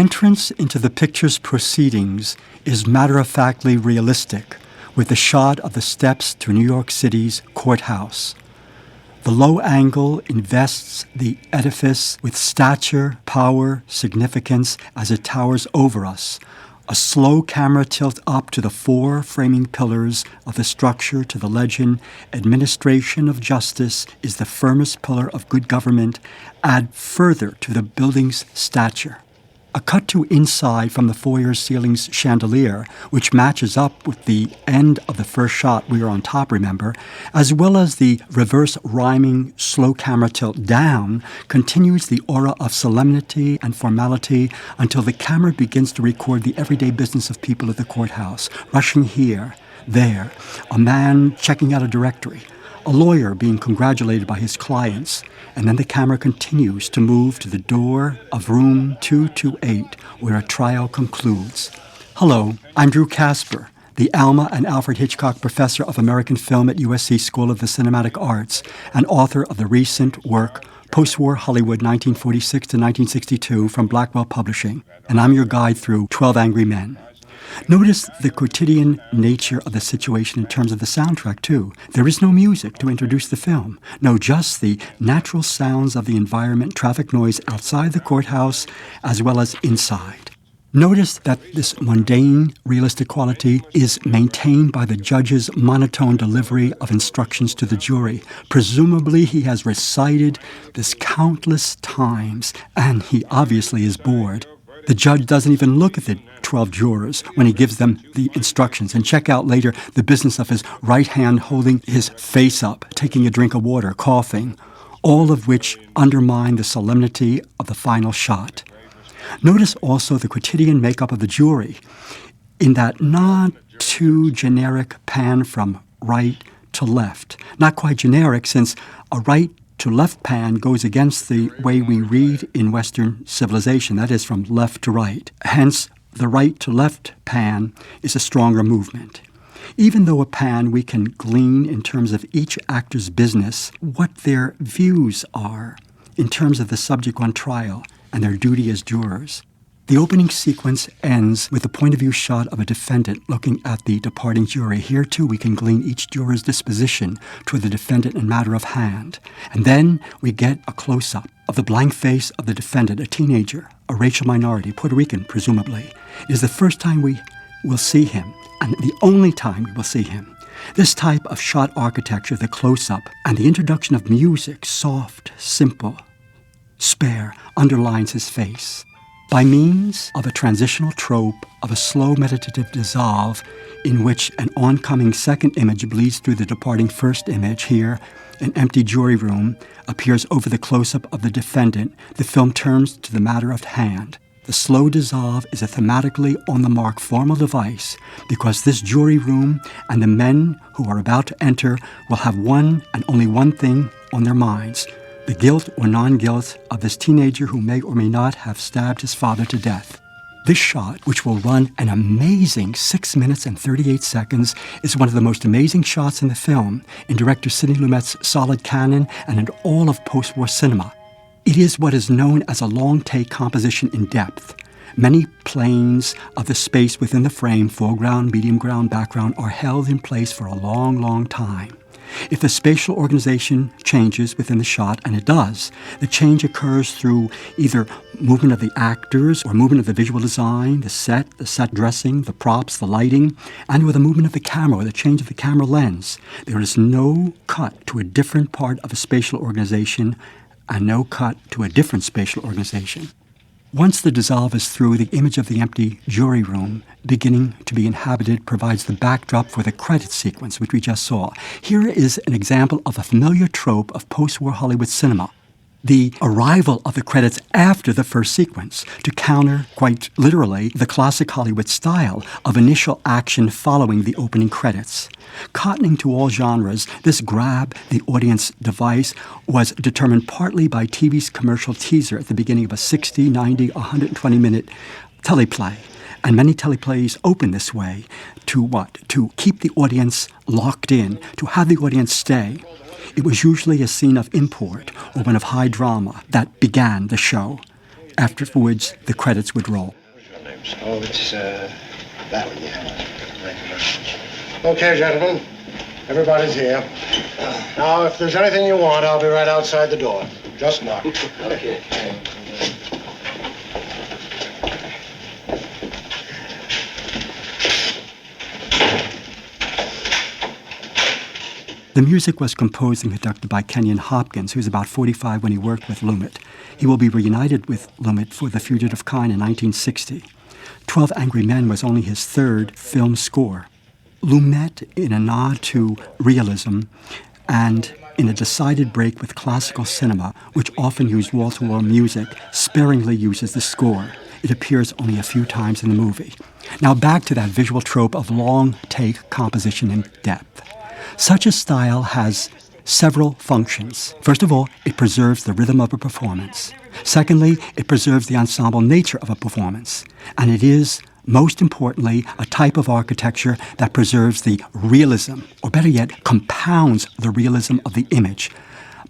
entrance into the picture's proceedings is matter-of-factly realistic, with the shot of the steps to New York City's courthouse. The low angle invests the edifice with stature, power, significance as it towers over us. A slow camera tilt up to the four framing pillars of the structure to the legend, "Administration of justice is the firmest pillar of good government," add further to the building's stature. A cut to inside from the foyer's ceiling's chandelier, which matches up with the end of the first shot, we are on top, remember, as well as the reverse rhyming slow camera tilt down, continues the aura of solemnity and formality until the camera begins to record the everyday business of people at the courthouse, rushing here, there, a man checking out a directory, a lawyer being congratulated by his clients, and then the camera continues to move to the door of room 228, where a trial concludes. Hello, I'm Drew Casper, the Alma and Alfred Hitchcock Professor of American Film at USC School of the Cinematic Arts and author of the recent work Post-War Hollywood 1946 to 1962 from Blackwell Publishing, and I'm your guide through 12 Angry Men. Notice the quotidian nature of the situation in terms of the soundtrack, too. There is no music to introduce the film. No, just the natural sounds of the environment, traffic noise outside the courthouse as well as inside. Notice that this mundane, realistic quality is maintained by the judge's monotone delivery of instructions to the jury. Presumably, he has recited this countless times, and he obviously is bored. The judge doesn't even look at the 12 jurors when he gives them the instructions, and check out later the business of his right hand holding his face up, taking a drink of water, coughing, all of which undermine the solemnity of the final shot. Notice also the quotidian makeup of the jury in that not too generic pan from right to left. Not quite generic, since a right to left pan goes against the way we read in Western civilization, that is, from left to right. Hence, the right to left pan is a stronger movement. Even though a pan we can glean in terms of each actor's business, what their views are in terms of the subject on trial and their duty as jurors. The opening sequence ends with the point of view shot of a defendant looking at the departing jury. Here, too, we can glean each juror's disposition toward the defendant in matter of hand. And then we get a close-up of the blank face of the defendant, a teenager, a racial minority, Puerto Rican, presumably. It is the first time we will see him, and the only time we will see him. This type of shot architecture, the close-up, and the introduction of music, soft, simple, spare, underlines his face. By means of a transitional trope of a slow meditative dissolve in which an oncoming second image bleeds through the departing first image, here an empty jury room appears over the close-up of the defendant, the film turns to the matter at hand. The slow dissolve is a thematically on-the-mark formal device because this jury room and the men who are about to enter will have one and only one thing on their minds: the guilt or non-guilt of this teenager who may or may not have stabbed his father to death. This shot, which will run an amazing 6 minutes and 38 seconds, is one of the most amazing shots in the film, in director Sidney Lumet's solid canon and in all of post-war cinema. It is what is known as a long-take composition in depth. Many planes of the space within the frame, foreground, medium ground, background, are held in place for a long, long time. If the spatial organization changes within the shot, and it does, the change occurs through either movement of the actors or movement of the visual design, the set dressing, the props, the lighting, and with the movement of the camera or the change of the camera lens. There is no cut to a different part of a spatial organization and no cut to a different spatial organization. Once the dissolve is through, the image of the empty jury room beginning to be inhabited provides the backdrop for the credit sequence, which we just saw. Here is an example of a familiar trope of post-war Hollywood cinema: the arrival of the credits after the first sequence, to counter, quite literally, the classic Hollywood style of initial action following the opening credits. Cottoning to all genres, this grab the audience device was determined partly by TV's commercial teaser at the beginning of a 60, 90, 120-minute teleplay. And many teleplays open this way to what? To keep the audience locked in, to have the audience stay. It was usually a scene of import or one of high drama that began the show. afterwards the credits would roll. Oh, it's that one, yeah. Thank you very much. Okay, gentlemen, everybody's here. Now, if there's anything you want, I'll be right outside the door. Just knock. Okay. The music was composed and conducted by Kenyon Hopkins, who was about 45 when he worked with Lumet. He will be reunited with Lumet for The Fugitive Kind in 1960. 12 Angry Men was only his third film score. Lumet, in a nod to realism and in a decided break with classical cinema, which often used wall-to-wall music, sparingly uses the score. It appears only a few times in the movie. Now back to that visual trope of long take composition in depth. Such a style has several functions. First of all, it preserves the rhythm of a performance. Secondly, it preserves the ensemble nature of a performance. And it is, most importantly, a type of architecture that preserves the realism, or better yet, compounds the realism of the image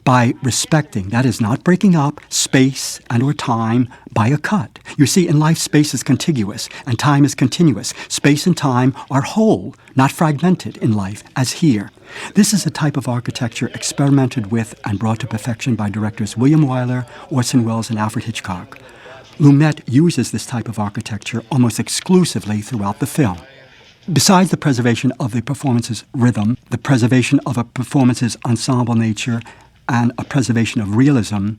by respecting, that is, not breaking up, space and or time by a cut. You see, in life, space is contiguous and time is continuous. Space and time are whole, not fragmented in life, as here. This is a type of architecture experimented with and brought to perfection by directors William Wyler, Orson Welles, and Alfred Hitchcock. Lumet uses this type of architecture almost exclusively throughout the film. Besides the preservation of the performance's rhythm, the preservation of a performance's ensemble nature, and a preservation of realism,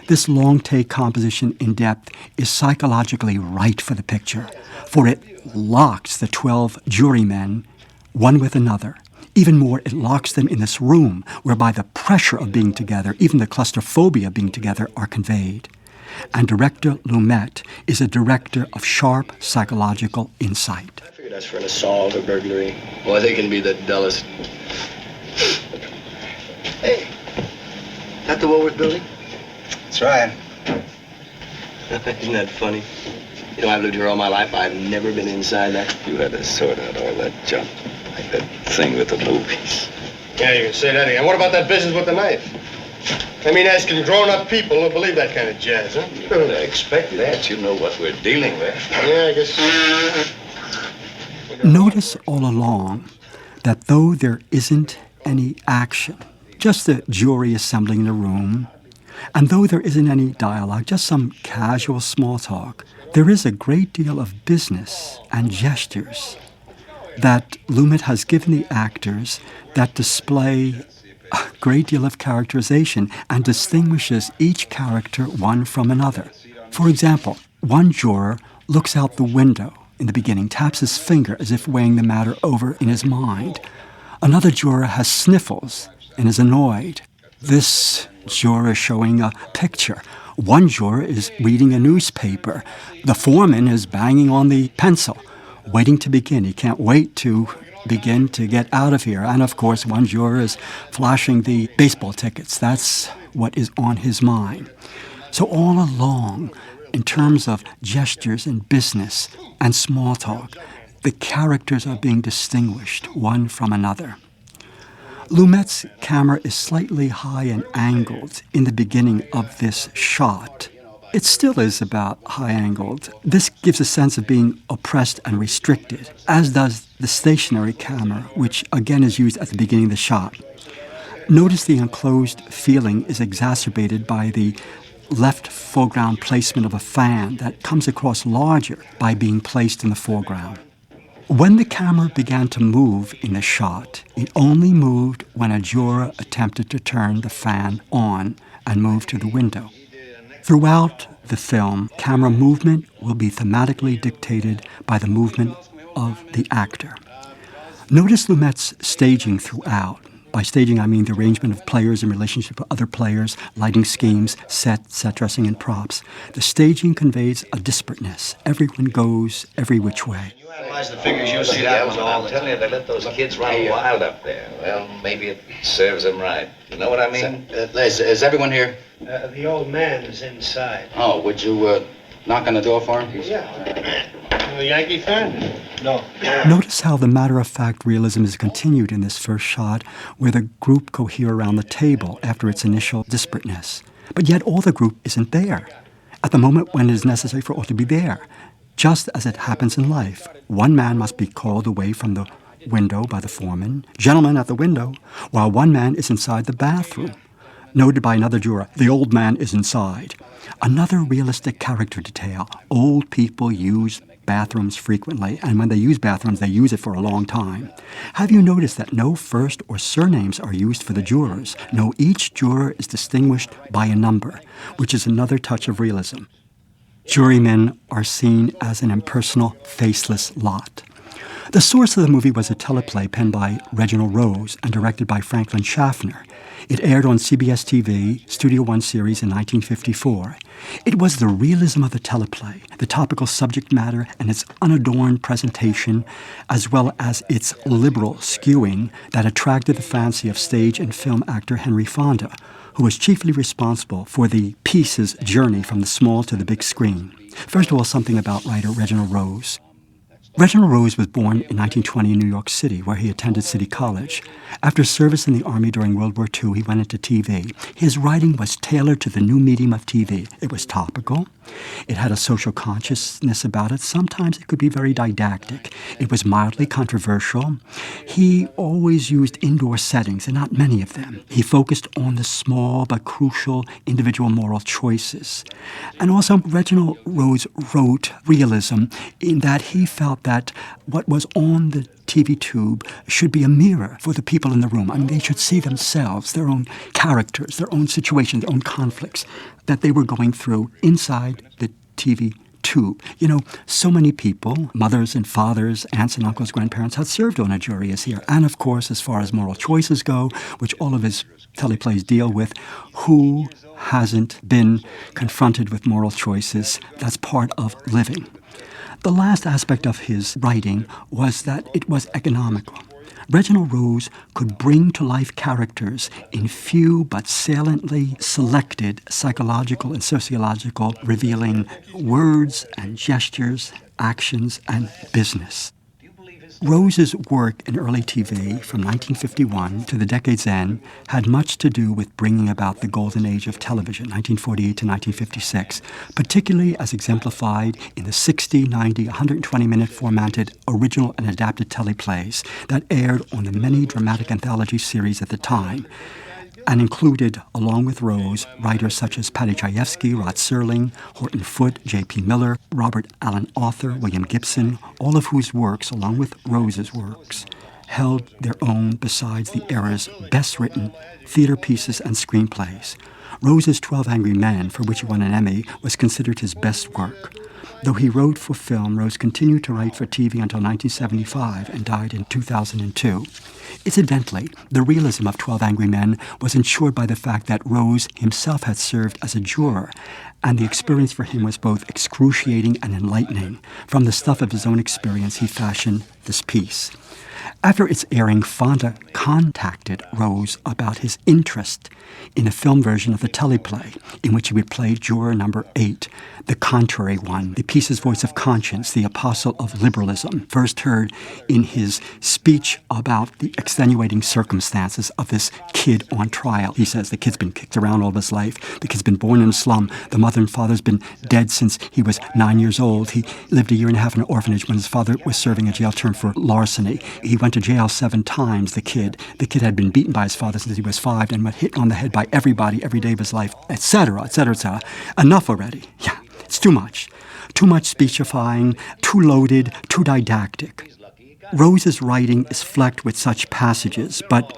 this long-take composition in depth is psychologically right for the picture, for it locks the 12 jurymen one with another. Even more, it locks them in this room whereby the pressure of being together, even the claustrophobia of being together, are conveyed. And director Lumet is a director of sharp psychological insight. I figured that's for an assault or burglary. Boy, they can be the dullest. Hey. Is that the Woolworth building? That's right. Isn't that funny? You know, I've lived here all my life. I've never been inside that. You had to sort out all that junk, like that thing with the movies. Yeah, you can say that again. What about that business with the knife? I mean, asking grown-up people to believe that kind of jazz, huh? You would expect that. You know what we're dealing with. Yeah, I guess. Notice all along that though there isn't any action, just the jury assembling in a room, and though there isn't any dialogue, just some casual small talk, there is a great deal of business and gestures that Lumet has given the actors that display a great deal of characterization and distinguishes each character one from another. For example, one juror looks out the window in the beginning, taps his finger as if weighing the matter over in his mind. Another juror has sniffles and is annoyed. This juror is showing a picture. One juror is reading a newspaper. The foreman is banging on the pencil, waiting to begin. He can't wait to begin to get out of here. And of course, one juror is flashing the baseball tickets. That's what is on his mind. So all along, in terms of gestures and business and small talk, the characters are being distinguished one from another. Lumet's camera is slightly high and angled in the beginning of this shot. It still is about high-angled. This gives a sense of being oppressed and restricted, as does the stationary camera, which again is used at the beginning of the shot. Notice the enclosed feeling is exacerbated by the left foreground placement of a fan that comes across larger by being placed in the foreground. When the camera began to move in the shot, it only moved when a juror attempted to turn the fan on and move to the window. Throughout the film, camera movement will be thematically dictated by the movement of the actor. Notice Lumet's staging throughout. By staging, I mean the arrangement of players in relationship to other players, lighting schemes, set dressing, and props. The staging conveys a disparateness. Everyone goes every which way. You analyze the figures, you'll see that was all. I'm telling you, they let those kids run wild up there. Well, maybe it serves them right. You know what I mean? Is everyone here? The old man is inside. Oh, would you knock on the door for him? Yeah. A Yankee fan? No. Notice how the matter-of-fact realism is continued in this first shot, where the group cohere around the table after its initial disparateness. But yet all the group isn't there. at the moment when it is necessary for all to be there. Just as it happens in life, one man must be called away from the window by the foreman, gentleman at the window, while one man is inside the bathroom. Noted by another juror, the old man is inside. Another realistic character detail, old people use bathrooms frequently, and when they use bathrooms, they use it for a long time. Have you noticed that no first or surnames are used for the jurors? No, each juror is distinguished by a number, which is another touch of realism. Jurymen are seen as an impersonal, faceless lot. The source of the movie was a teleplay penned by Reginald Rose and directed by Franklin Schaffner. It aired on CBS TV, Studio One series in 1954. It was the realism of the teleplay, the topical subject matter and its unadorned presentation, as well as its liberal skewing that attracted the fancy of stage and film actor Henry Fonda, who was chiefly responsible for the piece's journey from the small to the big screen. First of all, something about writer Reginald Rose. Reginald Rose was born in 1920 in New York City, where he attended City College. After service in the Army during World War II, he went into TV. His writing was tailored to the new medium of TV. It was topical. It had a social consciousness about it. Sometimes it could be very didactic. It was mildly controversial. He always used indoor settings, and not many of them. He focused on the small but crucial individual moral choices. And also, Reginald Rose wrote realism in that he felt that what was on the TV tube should be a mirror for the people in the room. I mean, they should see themselves, their own characters, their own situations, their own conflicts that they were going through inside the TV tube. You know, so many people, mothers and fathers, aunts and uncles, grandparents, had served on a jury as here. And of course, as far as moral choices go, which all of his teleplays deal with, who hasn't been confronted with moral choices? That's part of living. The last aspect of his writing was that it was economical. Reginald Rose could bring to life characters in few but saliently selected psychological and sociological, revealing words and gestures, actions, and business. Rose's work in early TV from 1951 to the decade's end had much to do with bringing about the golden age of television, 1948 to 1956, particularly as exemplified in the 60, 90, 120-minute formatted original and adapted teleplays that aired on the many dramatic anthology series at the time, and included, along with Rose, writers such as Paddy Chayefsky, Rod Serling, Horton Foote, J.P. Miller, Robert Allen Author, William Gibson, all of whose works, along with Rose's works, held their own besides the era's best-written theater pieces and screenplays. Rose's 12 Angry Men, for which he won an Emmy, was considered his best work. Though he wrote for film, Rose continued to write for TV until 1975 and died in 2002. Incidentally, the realism of 12 Angry Men was ensured by the fact that Rose himself had served as a juror, and the experience for him was both excruciating and enlightening. From the stuff of his own experience, he fashioned this piece. After its airing, Fonda contacted Rose about his interest in a film version of the teleplay, in which he would play juror number 8, the contrary one, the piece's voice of conscience, the apostle of liberalism, first heard in his speech about the extenuating circumstances of this kid on trial. He says the kid's been kicked around all of his life. The kid's been born in a slum. The mother and father's been dead since he was 9 years old. He lived a year and a half in an orphanage when his father was serving a jail term for larceny. He went to jail 7 times, the kid. The kid had been beaten by his father since he was 5 and was hit on the head by everybody every day of his life, etc., etc., etc. Enough already. Yeah, it's too much. Too much speechifying, too loaded, too didactic. Rose's writing is flecked with such passages, but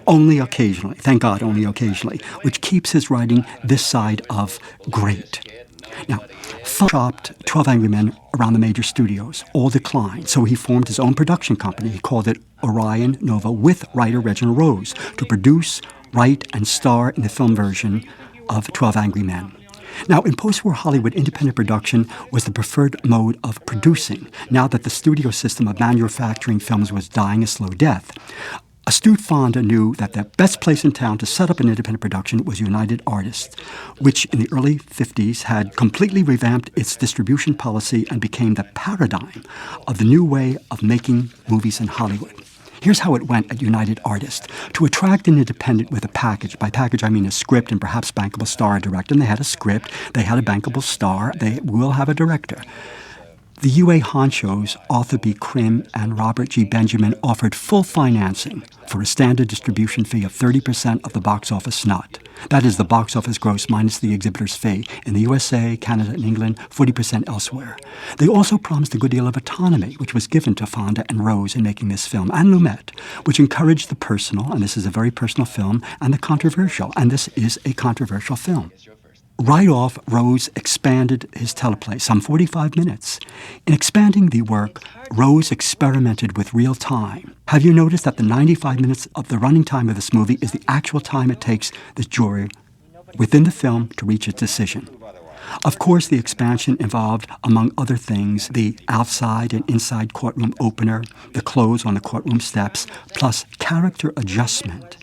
only occasionally, thank God, only occasionally, which keeps his writing this side of great. Now, Fonda shopped 12 Angry Men around the major studios. All declined, so he formed his own production company. He called it Orion Nova with writer Reginald Rose to produce, write, and star in the film version of 12 Angry Men. Now, in post-war Hollywood, independent production was the preferred mode of producing, now that the studio system of manufacturing films was dying a slow death. Astute Fonda knew that the best place in town to set up an independent production was United Artists, which in the early 50s had completely revamped its distribution policy and became the paradigm of the new way of making movies in Hollywood. Here's how it went at United Artists. To attract an independent with a package, by package I mean a script and perhaps bankable star or director, and they had a script, they had a bankable star, they will have a director. The UA honchos, Arthur B. Krim and Robert G. Benjamin, offered full financing for a standard distribution fee of 30% of the box office nut. That is the box office gross minus the exhibitor's fee. In the USA, Canada, and England, 40% elsewhere. They also promised a good deal of autonomy, which was given to Fonda and Rose in making this film, and Lumet, which encouraged the personal, and this is a very personal film, and the controversial, and this is a controversial film. Right off, Rose expanded his teleplay, some 45 minutes. In expanding the work, Rose experimented with real time. Have you noticed that the 95 minutes of the running time of this movie is the actual time it takes the jury within the film to reach a decision? Of course, the expansion involved, among other things, the outside and inside courtroom opener, the close on the courtroom steps, plus character adjustment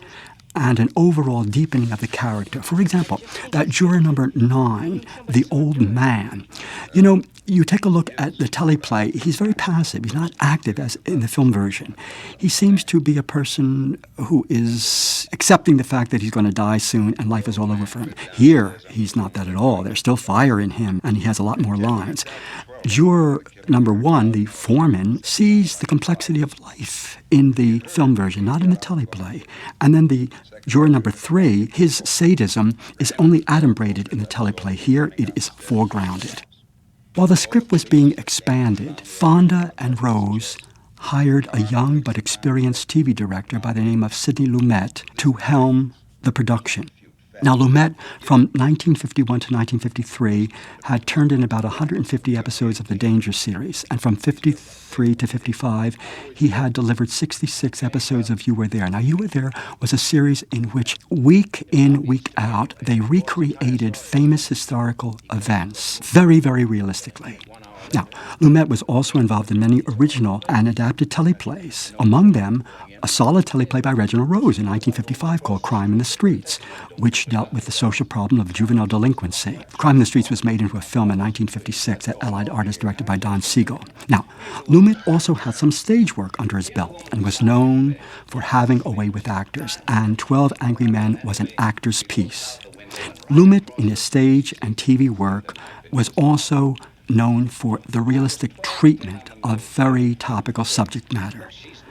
and an overall deepening of the character. For example, that juror number 9, the old man. You know, you take a look at the teleplay, he's very passive. He's not active as in the film version. He seems to be a person who is accepting the fact that he's going to die soon and life is all over for him. Here, he's not that at all. There's still fire in him, and he has a lot more lines. Juror number 1, the foreman, sees the complexity of life in the film version, not in the teleplay. And then the juror number 3, his sadism is only adumbrated in the teleplay. Here, it is foregrounded. While the script was being expanded, Fonda and Rose hired a young but experienced TV director by the name of Sidney Lumet to helm the production. Now, Lumet, from 1951 to 1953, had turned in about 150 episodes of the Danger series, and from 53 to 55, he had delivered 66 episodes of You Were There. Now, You Were There was a series in which, week in, week out, they recreated famous historical events very, very realistically. Now, Lumet was also involved in many original and adapted teleplays, among them a solid teleplay by Reginald Rose in 1955 called Crime in the Streets, which dealt with the social problem of juvenile delinquency. Crime in the Streets was made into a film in 1956 at Allied Artists, directed by Don Siegel. Now, Lumet also had some stage work under his belt and was known for having a way with actors, and 12 Angry Men was an actor's piece. Lumet, in his stage and TV work, was also known for the realistic treatment of very topical subject matter.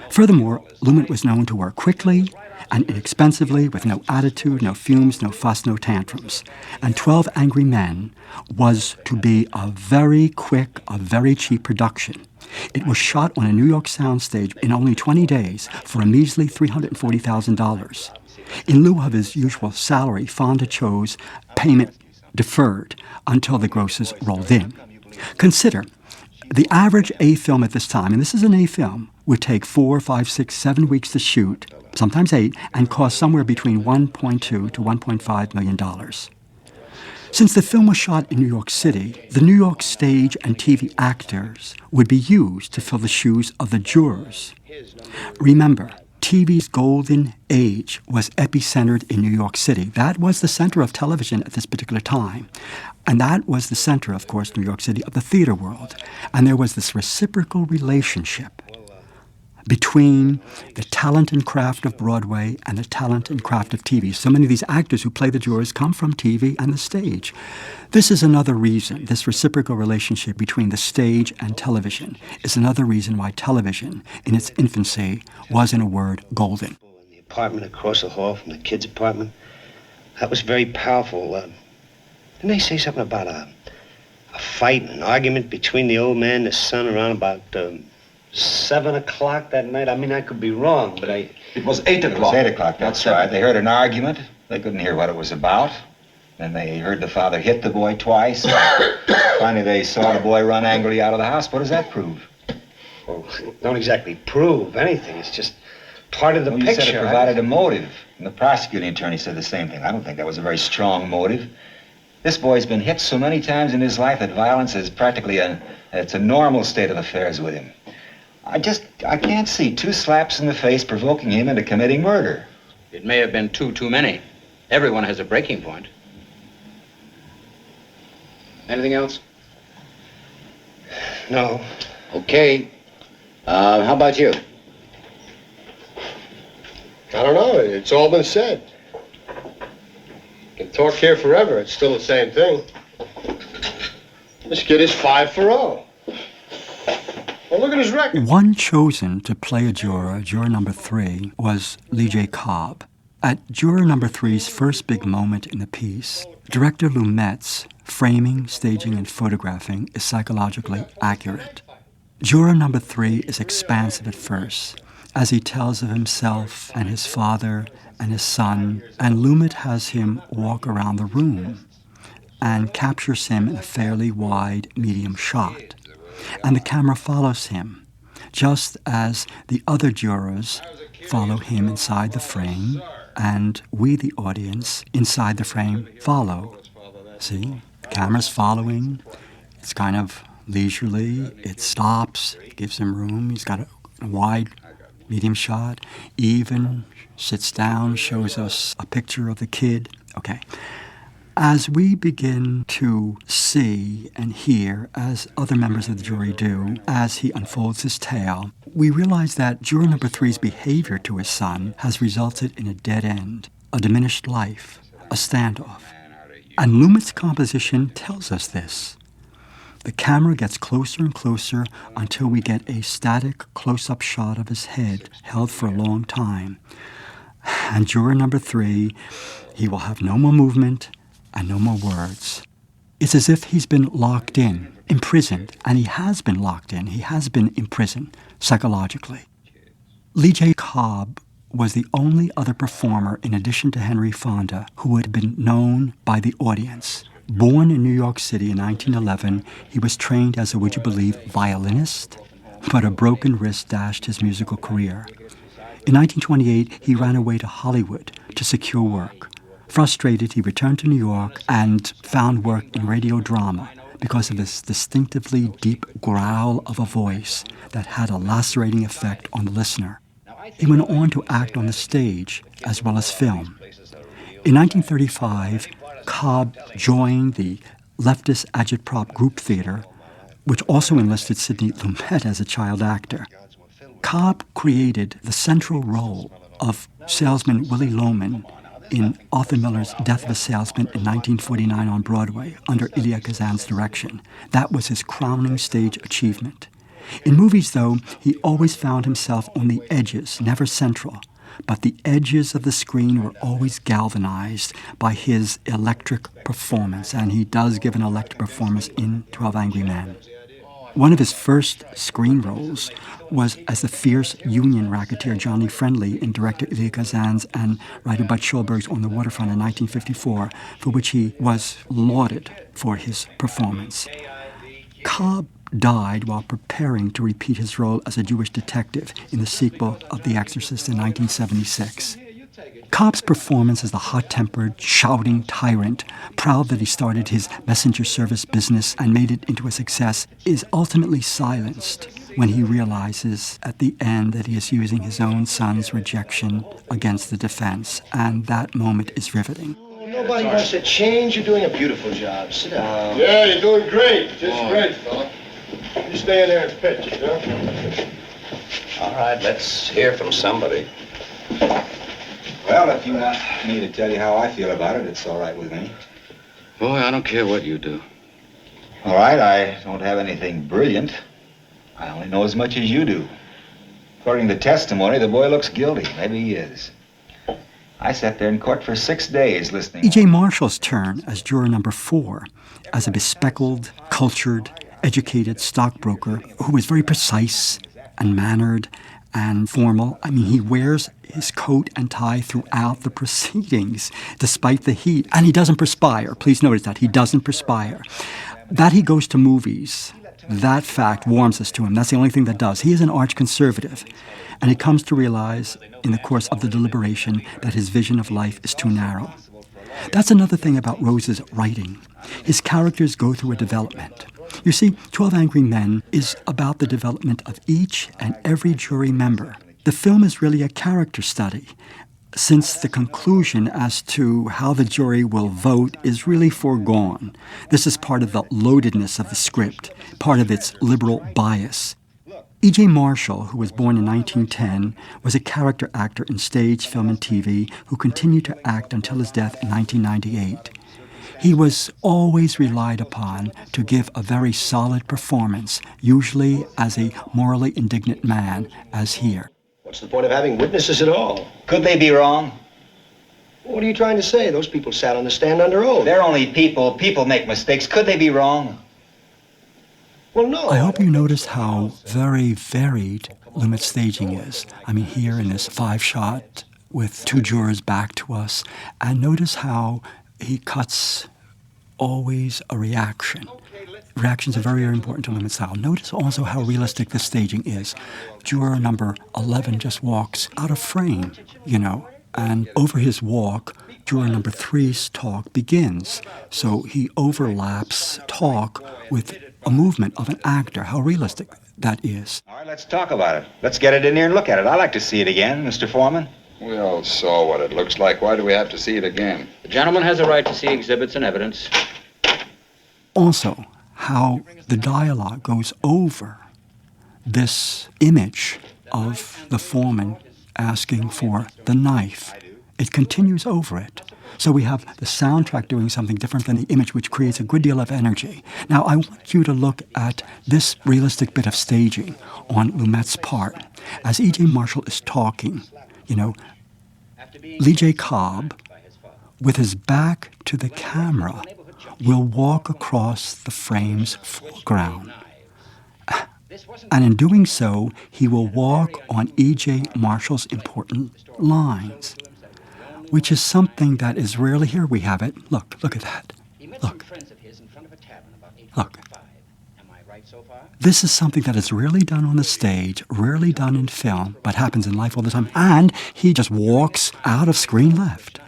Furthermore, Lumet was known to work quickly and inexpensively with no attitude, no fumes, no fuss, no tantrums. And 12 Angry Men was to be a very quick, a very cheap production. It was shot on a New York soundstage in only 20 days for a measly $340,000. In lieu of his usual salary, Fonda chose payment deferred until the grosses rolled in. Consider, the average A film at this time, and this is an A film, would take 4, 5, 6, 7 weeks to shoot, sometimes 8, and cost somewhere between $1.2 to $1.5 million. Since the film was shot in New York City, the New York stage and TV actors would be used to fill the shoes of the jurors. Remember, TV's golden age was epicentered in New York City. That was the center of television at this particular time. And that was the center, of course, New York City, of the theater world. And there was this reciprocal relationship between the talent and craft of Broadway and the talent and craft of TV. So many of these actors who play the jurors come from TV and the stage. This is another reason, this reciprocal relationship between the stage and television is another reason why television, in its infancy, was, in a word, golden. In the apartment across the hall from the kids' apartment, that was very powerful. Didn't they say something about a fight, an argument between the old man and the son around about 7 o'clock that night? I mean, I could be wrong, but It was 8 o'clock. It was 8 o'clock, that's right. They heard an argument. They couldn't hear what it was about. Then they heard the father hit the boy twice. Finally, they saw the boy run angrily out of the house. What does that prove? Well, it don't exactly prove anything. It's just part of the You picture. said it provided a motive. And the prosecuting attorney said the same thing. I don't think that was a very strong motive. This boy's been hit so many times in his life that violence is practically it's a normal state of affairs with him. I can't see 2 slaps in the face provoking him into committing murder. It may have been too many. Everyone has a breaking point. Anything else? No. Okay. How about you? I don't know. It's all been said. You can talk here forever. It's still the same thing. This kid is 5-for-0. Well, look at his record. One chosen to play a juror, juror number 3, was Lee J. Cobb. At juror number 3's first big moment in the piece, director Lumet's framing, staging, and photographing is psychologically accurate. Juror number 3 is expansive at first, as he tells of himself and his father and his son, and Lumet has him walk around the room and captures him in a fairly wide medium shot. And the camera follows him, just as the other jurors follow him inside the frame, and we, the audience, inside the frame, follow. See? The camera's following. It's kind of leisurely. It stops, gives him room. He's got a wide medium shot. Even sits down, shows us a picture of the kid. Okay. As we begin to see and hear, as other members of the jury do, as he unfolds his tale, we realize that juror number 3's behavior to his son has resulted in a dead end, a diminished life, a standoff. And Lumet's composition tells us this. The camera gets closer and closer until we get a static close-up shot of his head held for a long time. And juror number 3, he will have no more movement and no more words. It's as if he's been locked in, imprisoned, and he has been locked in. He has been imprisoned psychologically. Lee J. Cobb was the only other performer, in addition to Henry Fonda, who had been known by the audience. Born in New York City in 1911, he was trained as a, would you believe, violinist, but a broken wrist dashed his musical career. In 1928, he ran away to Hollywood to secure work. Frustrated, he returned to New York and found work in radio drama because of his distinctively deep growl of a voice that had a lacerating effect on the listener. He went on to act on the stage as well as film. In 1935, Cobb joined the leftist agitprop group theater, which also enlisted Sidney Lumet as a child actor. Cobb created the central role of salesman Willie Loman in Arthur Miller's Death of a Salesman in 1949 on Broadway under Elia Kazan's direction. That was his crowning stage achievement. In movies, though, he always found himself on the edges, never central. But the edges of the screen were always galvanized by his electric performance, and he does give an electric performance in 12 Angry Men. One of his first screen roles was as the fierce union racketeer Johnny Friendly in director Elia Kazan's and writer Bud Schulberg's On the Waterfront in 1954, for which he was lauded for his performance. Cobb died while preparing to repeat his role as a Jewish detective in the sequel of The Exorcist in 1976. Cobb's performance as the hot-tempered, shouting tyrant, proud that he started his messenger service business and made it into a success, is ultimately silenced when he realizes at the end that he is using his own son's rejection against the defense, and that moment is riveting. Nobody wants to change. You're doing a beautiful job. Sit down. Yeah, you're doing great. Just great, fella. You stay in there and pitch, you know? All right, let's hear from somebody. Well, if you want me to tell you how I feel about it, it's all right with me. Boy, I don't care what you do. All right, I don't have anything brilliant. I only know as much as you do. According to testimony, the boy looks guilty. Maybe he is. I sat there in court for 6 days listening. E.J. Marshall's turn as juror number 4, as a bespectacled, cultured, educated stockbroker who was very precise and mannered and formal. I mean, he wears his coat and tie throughout the proceedings, despite the heat. And he doesn't perspire. Please notice that. He doesn't perspire. That he goes to movies, that fact warms us to him. That's the only thing that does. He is an arch conservative. And he comes to realize in the course of the deliberation that his vision of life is too narrow. That's another thing about Rose's writing. His characters go through a development. You see, 12 Angry Men is about the development of each and every jury member. The film is really a character study, since the conclusion as to how the jury will vote is really foregone. This is part of the loadedness of the script, part of its liberal bias. E.J. Marshall, who was born in 1910, was a character actor in stage, film, and TV who continued to act until his death in 1998. He was always relied upon to give a very solid performance, usually as a morally indignant man, as here. What's the point of having witnesses at all? Could they be wrong? What are you trying to say? Those people sat on the stand under oath. They're only people. People make mistakes. Could they be wrong? Well, no. I hope you notice how very varied Lumet's staging is. I mean, here in this 5-shot with 2 jurors back to us, and notice how he cuts always a reaction. Reactions are very, very important to Lumet's style. Notice also how realistic the staging is. Juror number 11 just walks out of frame, and over his walk, juror number 3's talk begins. So he overlaps talk with a movement of an actor. How realistic that is. All right, let's talk about it. Let's get it in here and look at it. I'd like to see it again, Mr. Foreman. We all saw what it looks like. Why do we have to see it again? The gentleman has a right to see exhibits and evidence. Also, how the dialogue goes over this image of the foreman asking for the knife. It continues over it. So we have the soundtrack doing something different than the image, which creates a good deal of energy. Now, I want you to look at this realistic bit of staging on Lumet's part. As E.J. Marshall is talking, Lee J. Cobb, with his back to the camera, will walk across the frame's foreground. And in doing so, he will walk on E.J. Marshall's important lines, which is something that is rarely here. We have it. Look at that. Look. This is something that is rarely done on the stage, rarely done in film, but happens in life all the time. And he just walks out of screen left.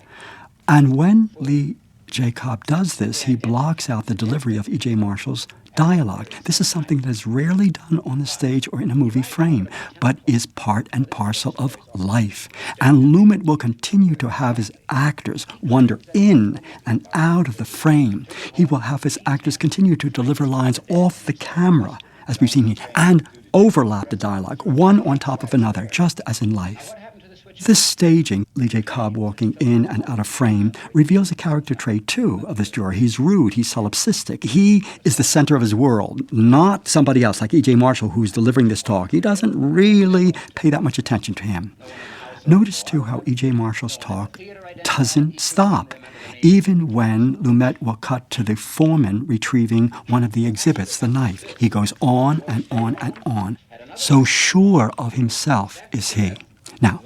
And when Lee J. Cobb does this, he blocks out the delivery of E.J. Marshall's dialogue. This is something that is rarely done on the stage or in a movie frame, but is part and parcel of life. And Lumet will continue to have his actors wander in and out of the frame. He will have his actors continue to deliver lines off the camera, as we've seen here, and overlap the dialogue, one on top of another, just as in life. This staging, Lee J. Cobb walking in and out of frame, reveals a character trait, too, of this juror. He's rude, he's solipsistic. He is the center of his world, not somebody else like E.J. Marshall, who's delivering this talk. He doesn't really pay that much attention to him. Notice, too, how E.J. Marshall's talk doesn't stop, even when Lumet will cut to the foreman retrieving one of the exhibits, the knife. He goes on and on and on. So sure of himself is he. Now,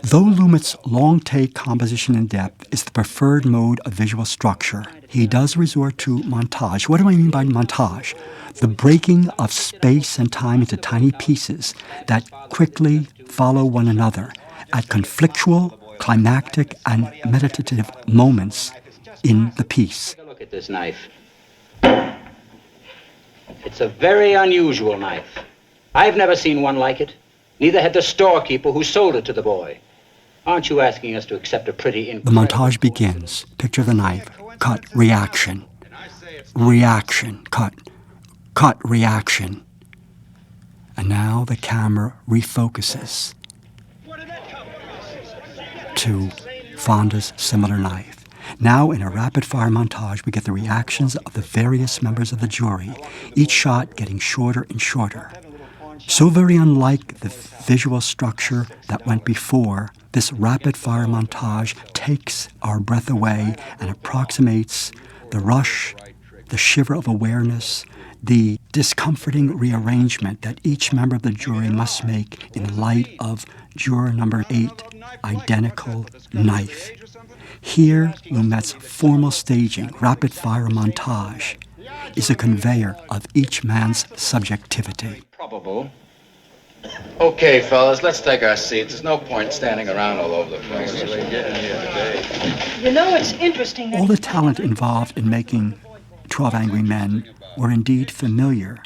though Lumet's long-take composition in depth is the preferred mode of visual structure, he does resort to montage. What do I mean by montage? The breaking of space and time into tiny pieces that quickly follow one another at conflictual, climactic, and meditative moments in the piece. Look at this knife. It's a very unusual knife. I've never seen one like it. Neither had the storekeeper who sold it to the boy. Aren't you asking us to accept a pretty incredible... The montage begins. Picture the knife. Cut. Reaction. Reaction. Cut. Cut. Reaction. And now the camera refocuses to Fonda's similar knife. Now, in a rapid-fire montage, we get the reactions of the various members of the jury, each shot getting shorter and shorter. So very unlike the visual structure that went before, this rapid-fire montage takes our breath away and approximates the rush, the shiver of awareness, the discomforting rearrangement that each member of the jury must make in light of juror number 8, identical knife. Here, Lumet's formal staging, rapid-fire montage, is a conveyor of each man's subjectivity. Probable. Okay, fellas, let's take our seats. There's no point standing around all over the place. You know, it's interesting that... All the talent involved in making 12 Angry Men were indeed familiar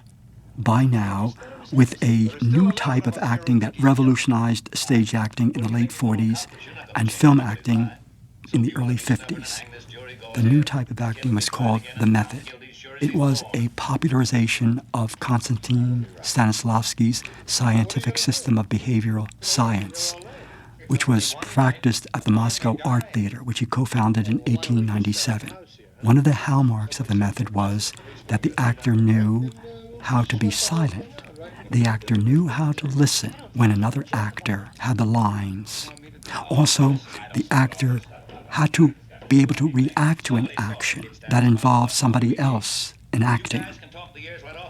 by now with a new type of acting that revolutionized stage acting in the late 40s and film acting in the early 50s. The new type of acting was called the method. It was a popularization of Konstantin Stanislavski's scientific system of behavioral science, which was practiced at the Moscow Art Theater, which he co-founded in 1897. One of the hallmarks of the method was that the actor knew how to be silent. The actor knew how to listen when another actor had the lines. Also, the actor had to be able to react to an action that involved somebody else enacting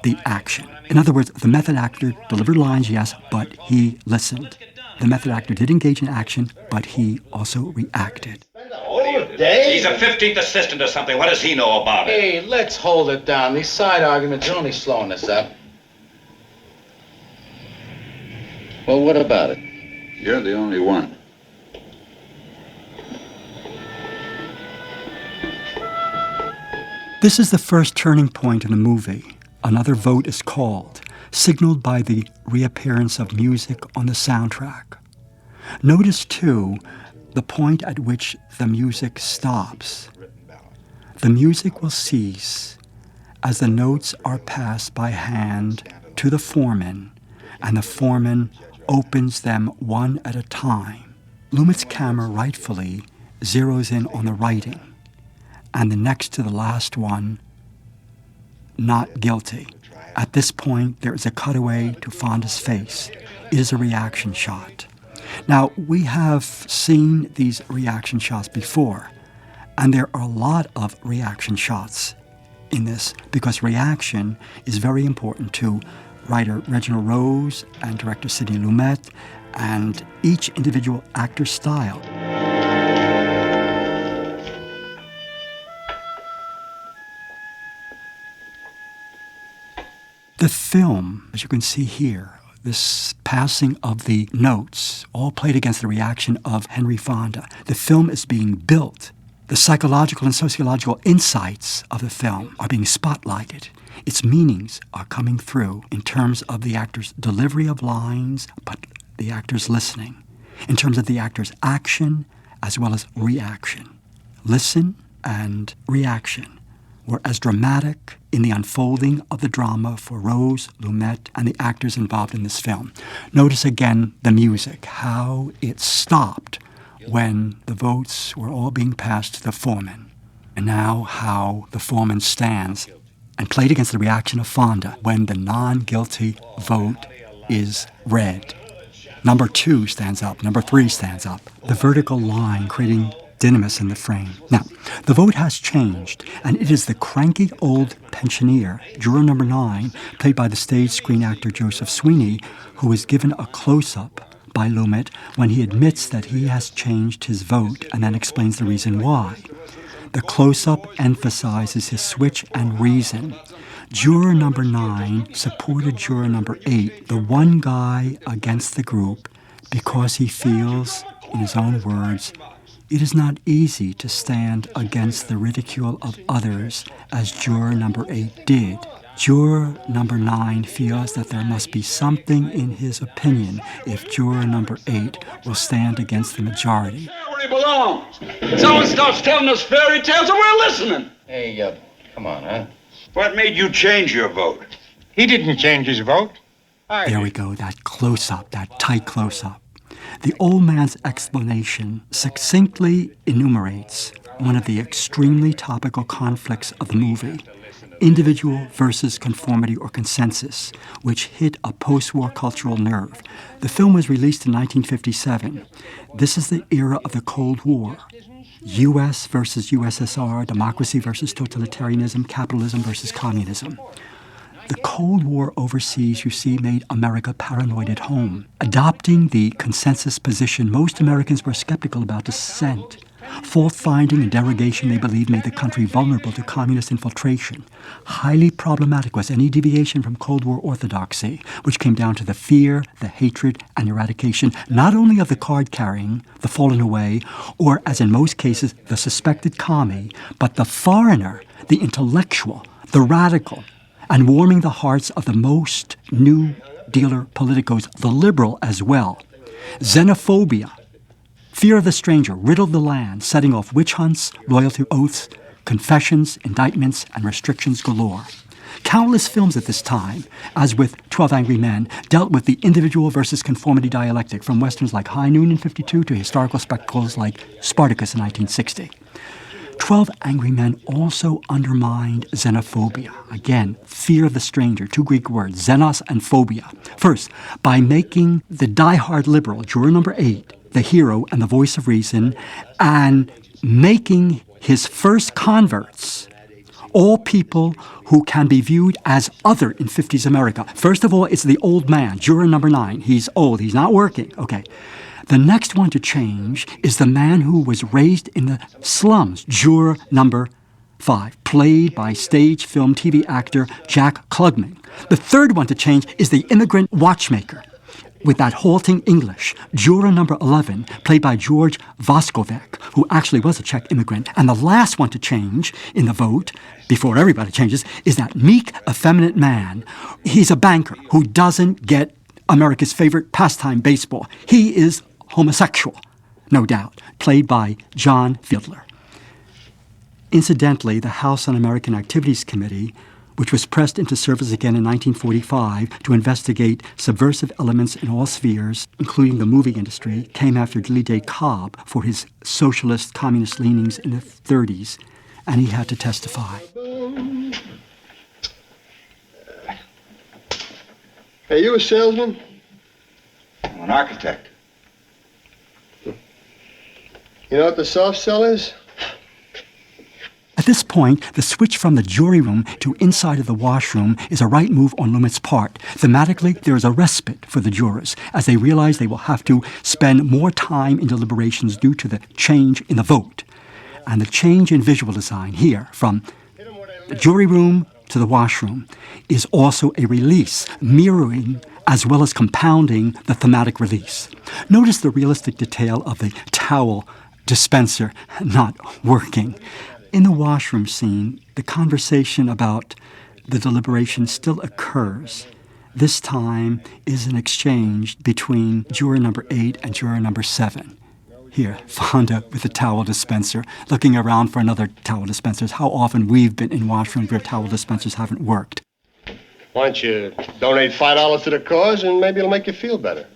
the action. In other words, the method actor delivered lines, yes, but he listened. The method actor did engage in action, but he also reacted. He's a 15th assistant or something. What does he know about it? Hey, let's hold it down. These side arguments are only slowing us up. Well, what about it? You're the only one. This is the first turning point in the movie. Another vote is called, signaled by the reappearance of music on the soundtrack. Notice, too, the point at which the music stops. The music will cease as the notes are passed by hand to the foreman, and the foreman opens them one at a time. Lumet's camera rightfully zeroes in on the writing, and the next to the last one, not guilty. At this point, there is a cutaway to Fonda's face. It is a reaction shot. Now, we have seen these reaction shots before, and there are a lot of reaction shots in this because reaction is very important to writer Reginald Rose and director Sidney Lumet and each individual actor's style. The film, as you can see here, this passing of the notes, all played against the reaction of Henry Fonda. The film is being built. The psychological and sociological insights of the film are being spotlighted. Its meanings are coming through in terms of the actor's delivery of lines, but the actor's listening, in terms of the actor's action as well as reaction. Listen and reaction were as dramatic in the unfolding of the drama for Rose, Lumet, and the actors involved in this film. Notice again the music, how it stopped when the votes were all being passed to the foreman, and now how the foreman stands and played against the reaction of Fonda when the non-guilty vote is read. Number 2 stands up, number 3 stands up. The vertical line creating dynamis in the frame. Now, the vote has changed, and it is the cranky old pensioner, juror number 9, played by the stage screen actor Joseph Sweeney, who is given a close-up by Lumet when he admits that he has changed his vote and then explains the reason why. The close-up emphasizes his switch and reason. Juror number 9 supported juror number 8, the one guy against the group, because he feels, in his own words, it is not easy to stand against the ridicule of others as juror number 8 did. Juror number 9 feels that there must be something in his opinion if juror number 8 will stand against the majority. Where he belongs. Someone starts telling us fairy tales and we're listening. Hey, come on, huh? What made you change your vote? He didn't change his vote. There we go, that close-up, that tight close-up. The old man's explanation succinctly enumerates one of the extremely topical conflicts of the movie, individual versus conformity or consensus, which hit a post-war cultural nerve. The film was released in 1957. This is the era of the Cold War. U.S. versus USSR, democracy versus totalitarianism, capitalism versus communism. The Cold War overseas, you see, made America paranoid at home. Adopting the consensus position, most Americans were skeptical about dissent. Fault-finding and derogation, they believed, made the country vulnerable to communist infiltration. Highly problematic was any deviation from Cold War orthodoxy, which came down to the fear, the hatred, and eradication, not only of the card-carrying, the fallen away, or, as in most cases, the suspected commie, but the foreigner, the intellectual, the radical, and warming the hearts of the most New Dealer politicos, the liberal as well. Xenophobia, fear of the stranger, riddled the land, setting off witch hunts, loyalty oaths, confessions, indictments, and restrictions galore. Countless films at this time, as with 12 Angry Men, dealt with the individual versus conformity dialectic, from westerns like High Noon in '52 to historical spectacles like Spartacus in 1960. 12 Angry Men also undermined xenophobia. Again, fear of the stranger, two Greek words, xenos and phobia. First, by making the diehard liberal, juror number 8, the hero and the voice of reason, and making his first converts all people who can be viewed as other in 50s America. First of all, it's the old man, juror number 9. He's old. He's not working. Okay. The next one to change is the man who was raised in the slums, juror number 5, played by stage, film, TV actor Jack Klugman. The third one to change is the immigrant watchmaker with that halting English, juror number 11, played by George Voskovec, who actually was a Czech immigrant. And the last one to change in the vote, before everybody changes, is that meek, effeminate man. He's a banker who doesn't get America's favorite pastime, baseball. He is homosexual, no doubt, played by John Fiedler. Incidentally, the House Un-American Activities Committee, which was pressed into service again in 1945 to investigate subversive elements in all spheres, including the movie industry, came after Lee Day Cobb for his socialist, communist leanings in the 30s, and he had to testify. Hey, you a salesman? I'm an architect. You know what the soft sell is? At this point, the switch from the jury room to inside of the washroom is a right move on Lumet's part. Thematically, there is a respite for the jurors as they realize they will have to spend more time in deliberations due to the change in the vote. And the change in visual design here, from the jury room to the washroom, is also a release, mirroring as well as compounding the thematic release. Notice the realistic detail of the towel dispenser not working. In the washroom scene, the conversation about the deliberation still occurs. This time is an exchange between juror number 8 and juror number 7. Here, Fonda with the towel dispenser, looking around for another towel dispenser. How often we've been in washrooms where towel dispensers haven't worked. Why don't you donate $5 to the cause and maybe it'll make you feel better.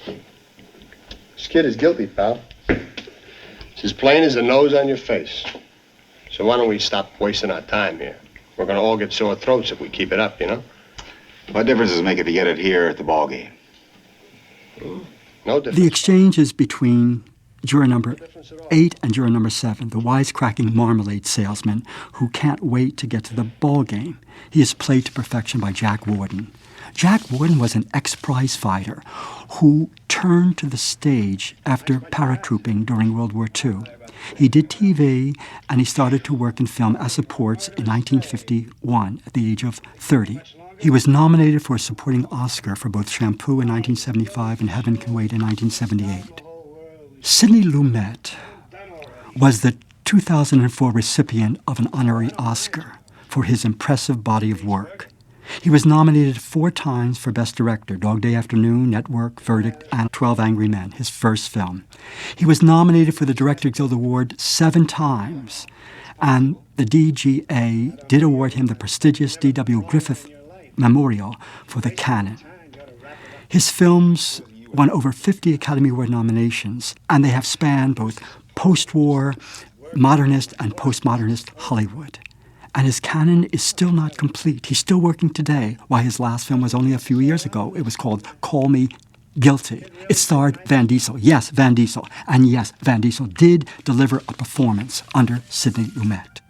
This kid is guilty, pal. It's as plain as the nose on your face. So why don't we stop wasting our time here? We're going to all get sore throats if we keep it up, you know? What difference does it make if you get it here at the ball game? No difference. The exchange is between juror number 8 and juror number 7, the wisecracking marmalade salesman who can't wait to get to the ball game. He is played to perfection by Jack Warden. Jack Warden was an ex-prize fighter who turned to the stage after paratrooping during World War II. He did TV, and he started to work in film as supports in 1951 at the age of 30. He was nominated for a supporting Oscar for both Shampoo in 1975 and Heaven Can Wait in 1978. Sidney Lumet was the 2004 recipient of an honorary Oscar for his impressive body of work. He was nominated 4 times for Best Director, Dog Day Afternoon, Network, Verdict, and 12 Angry Men, his first film. He was nominated for the Director Guild Award 7 times, and the DGA did award him the prestigious D.W. Griffith Memorial for The Canon. His films won over 50 Academy Award nominations, and they have spanned both post-war, modernist, and postmodernist Hollywood. And his canon is still not complete. He's still working today, while his last film was only a few years ago. It was called Call Me Guilty. It starred Van Diesel. Yes, Van Diesel. And yes, Van Diesel did deliver a performance under Sidney Lumet.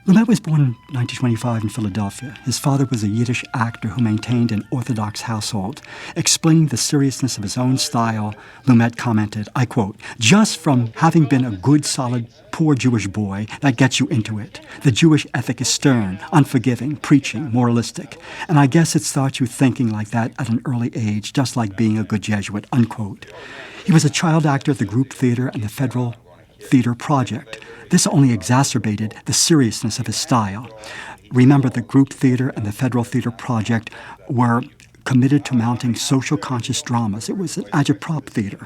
Lumet was born in 1925 in Philadelphia. His father was a Yiddish actor who maintained an Orthodox household. Explaining the seriousness of his own style, Lumet commented, I quote, "Just from having been a good, solid, poor Jewish boy, that gets you into it. The Jewish ethic is stern, unforgiving, preaching, moralistic. And I guess it starts you thinking like that at an early age, just like being a good Jesuit," unquote. He was a child actor at the Group Theater and the Federal Theater Project. This only exacerbated the seriousness of his style. Remember, the Group Theater and the Federal Theater Project were committed to mounting social conscious dramas. It was an agitprop theater,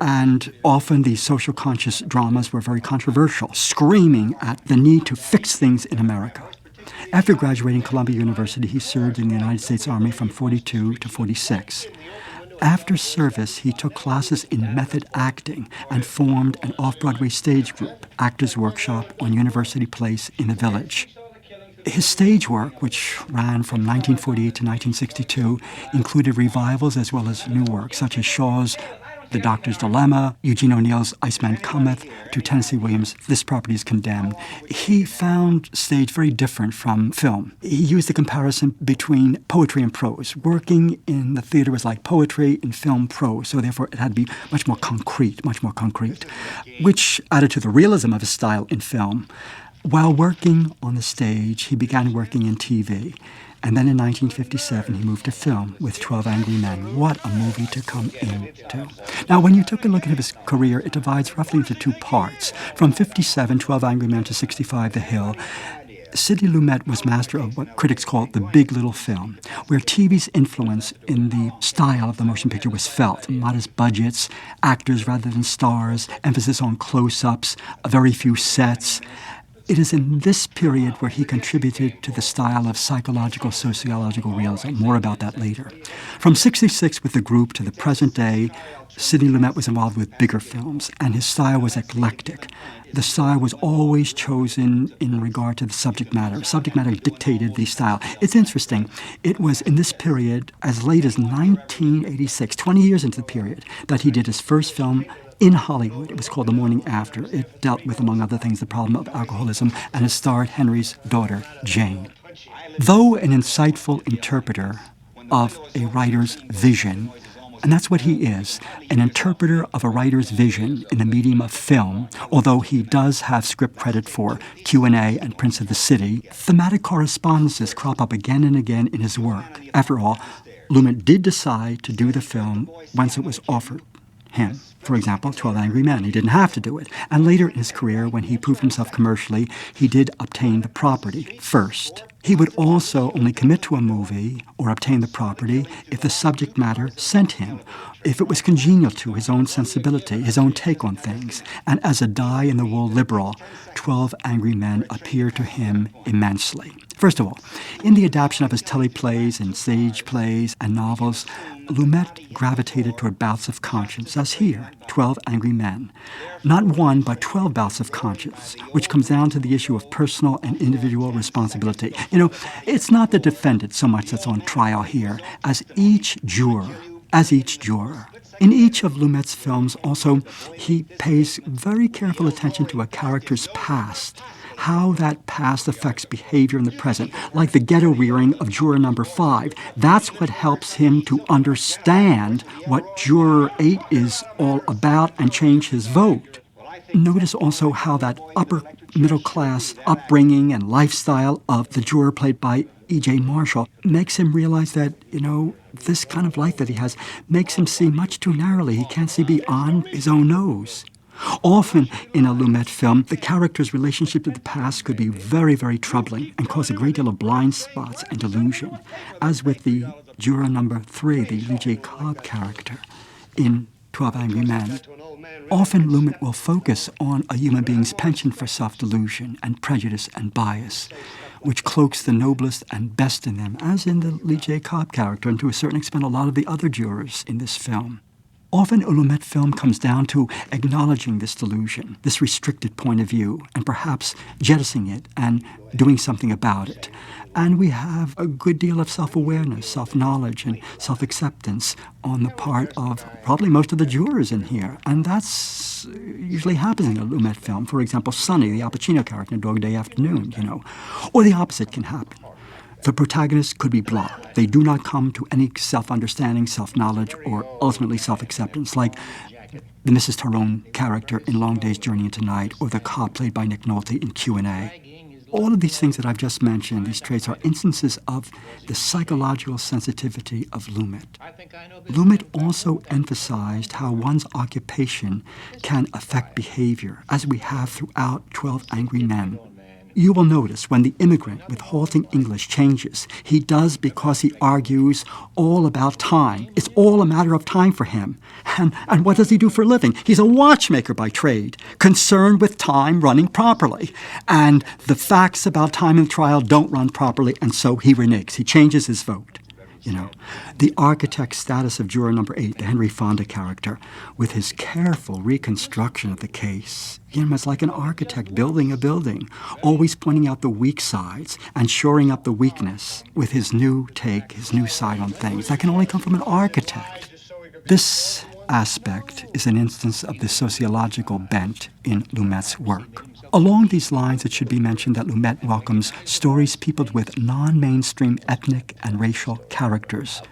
and often these social conscious dramas were very controversial, screaming at the need to fix things in America. After graduating Columbia University, he served in the United States Army from 42 to 46. After service, he took classes in method acting and formed an off-Broadway stage group, Actors Workshop, on University Place in the Village. His stage work, which ran from 1948 to 1962, included revivals as well as new work, such as Shaw's The Doctor's Dilemma, Eugene O'Neill's Iceman Cometh, to Tennessee Williams' This Property is Condemned. He found stage very different from film. He used the comparison between poetry and prose. Working in the theater was like poetry, in film prose, so therefore it had to be much more concrete, which added to the realism of his style in film. While working on the stage, he began working in TV. And then in 1957, he moved to film with 12 Angry Men. What a movie to come into. Now, when you took a look at his career, it divides roughly into two parts. From 57, 12 Angry Men, to 65, The Hill, Sidney Lumet was master of what critics call the big little film, where TV's influence in the style of the motion picture was felt. Modest budgets, actors rather than stars, emphasis on close-ups, very few sets. It is in this period where he contributed to the style of psychological, sociological realism. More about that later. From 66 with the group to the present day, Sidney Lumet was involved with bigger films, and his style was eclectic. The style was always chosen in regard to the subject matter. Subject matter dictated the style. It's interesting. It was in this period, as late as 1986, 20 years into the period, that he did his first film in Hollywood. It was called The Morning After. It dealt with, among other things, the problem of alcoholism, and it starred Henry's daughter, Jane. Though an insightful interpreter of a writer's vision, and that's what he is, an interpreter of a writer's vision in the medium of film, although he does have script credit for Q&A and Prince of the City, thematic correspondences crop up again and again in his work. After all, Lumet did decide to do the film once it was offered him. For example, 12 Angry Men. He didn't have to do it. And later in his career, when he proved himself commercially, he did obtain the property first. He would also only commit to a movie or obtain the property if the subject matter sent him, if it was congenial to his own sensibility, his own take on things. And as a die-in-the-wool liberal, 12 Angry Men appear to him immensely. First of all, in the adaptation of his teleplays and stage plays and novels, Lumet gravitated toward bouts of conscience, as here, 12 Angry Men. Not one, but 12 bouts of conscience, which comes down to the issue of personal and individual responsibility. You know, it's not the defendant so much that's on trial here, as each juror. In each of Lumet's films, also, he pays very careful attention to a character's past, how that past affects behavior in the present, like the ghetto rearing of juror number 5. That's what helps him to understand what juror 8 is all about and change his vote. Notice also how that upper middle class upbringing and lifestyle of the juror played by E.J. Marshall makes him realize that, this kind of life that he has makes him see much too narrowly. He can't see beyond his own nose. Often in a Lumet film, the character's relationship to the past could be very, very troubling and cause a great deal of blind spots and delusion, as with the juror number 3, the Lee J. Cobb character in 12 Angry Men. Often Lumet will focus on a human being's penchant for self-delusion and prejudice and bias, which cloaks the noblest and best in them, as in the Lee J. Cobb character, and to a certain extent a lot of the other jurors in this film. Often a Lumet film comes down to acknowledging this delusion, this restricted point of view, and perhaps jettisoning it and doing something about it. And we have a good deal of self-awareness, self-knowledge, and self-acceptance on the part of probably most of the jurors in here. And that's usually happens in a Lumet film. For example, Sonny, the Al Pacino character in Dog Day Afternoon, Or the opposite can happen. The protagonists could be blocked. They do not come to any self-understanding, self-knowledge, or ultimately self-acceptance, like the Mrs. Tyrone character in Long Day's Journey into Night, or the cop played by Nick Nolte in Q&A. All of these things that I've just mentioned, these traits, are instances of the psychological sensitivity of Lumet. Lumet also emphasized how one's occupation can affect behavior, as we have throughout 12 Angry Men. You will notice when the immigrant with halting English changes, he does because he argues all about time. It's all a matter of time for him. And what does he do for a living? He's a watchmaker by trade, concerned with time running properly. And the facts about time in the trial don't run properly, and so he reneges. He changes his vote. You know, the architect status of juror number 8, the Henry Fonda character, with his careful reconstruction of the case, you know, it's like an architect building a building, always pointing out the weak sides and shoring up the weakness with his new take, his new side on things. That can only come from an architect. This aspect is an instance of the sociological bent in Lumet's work. Along these lines, it should be mentioned that Lumet welcomes stories peopled with non-mainstream ethnic and racial characters,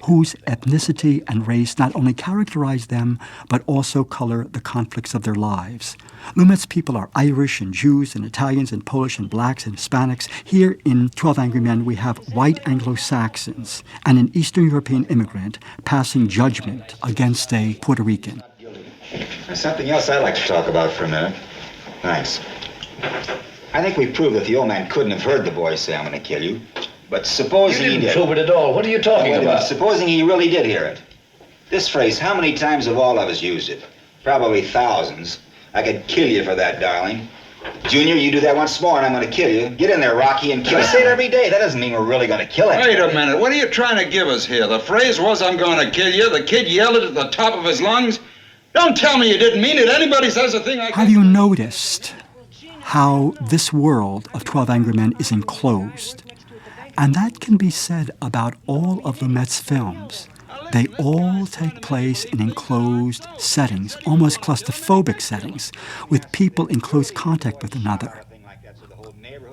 whose ethnicity and race not only characterize them, but also color the conflicts of their lives. Lumet's people are Irish and Jews and Italians and Polish and blacks and Hispanics. Here in 12 Angry Men, we have white Anglo-Saxons and an Eastern European immigrant passing judgment against a Puerto Rican. There's something else I'd like to talk about for a minute. Thanks. I think we proved that the old man couldn't have heard the boy say, "I'm going to kill you." But supposing he did. You didn't prove it at all. What are you talking about? Supposing he really did hear it. This phrase, how many times have all of us used it? Probably thousands. I could kill you for that, darling. Junior, you do that once more and I'm going to kill you. Get in there, Rocky, and kill us. I say it every day. That doesn't mean we're really going to kill him. Wait a minute. What are you trying to give us here? The phrase was, "I'm going to kill you." The kid yelled it at the top of his lungs. Don't tell me you didn't mean it. Anybody says a thing like that. Have you noticed how this world of 12 Angry Men is enclosed? And that can be said about all of Lumet's films. They all take place in enclosed settings, almost claustrophobic settings, with people in close contact with another.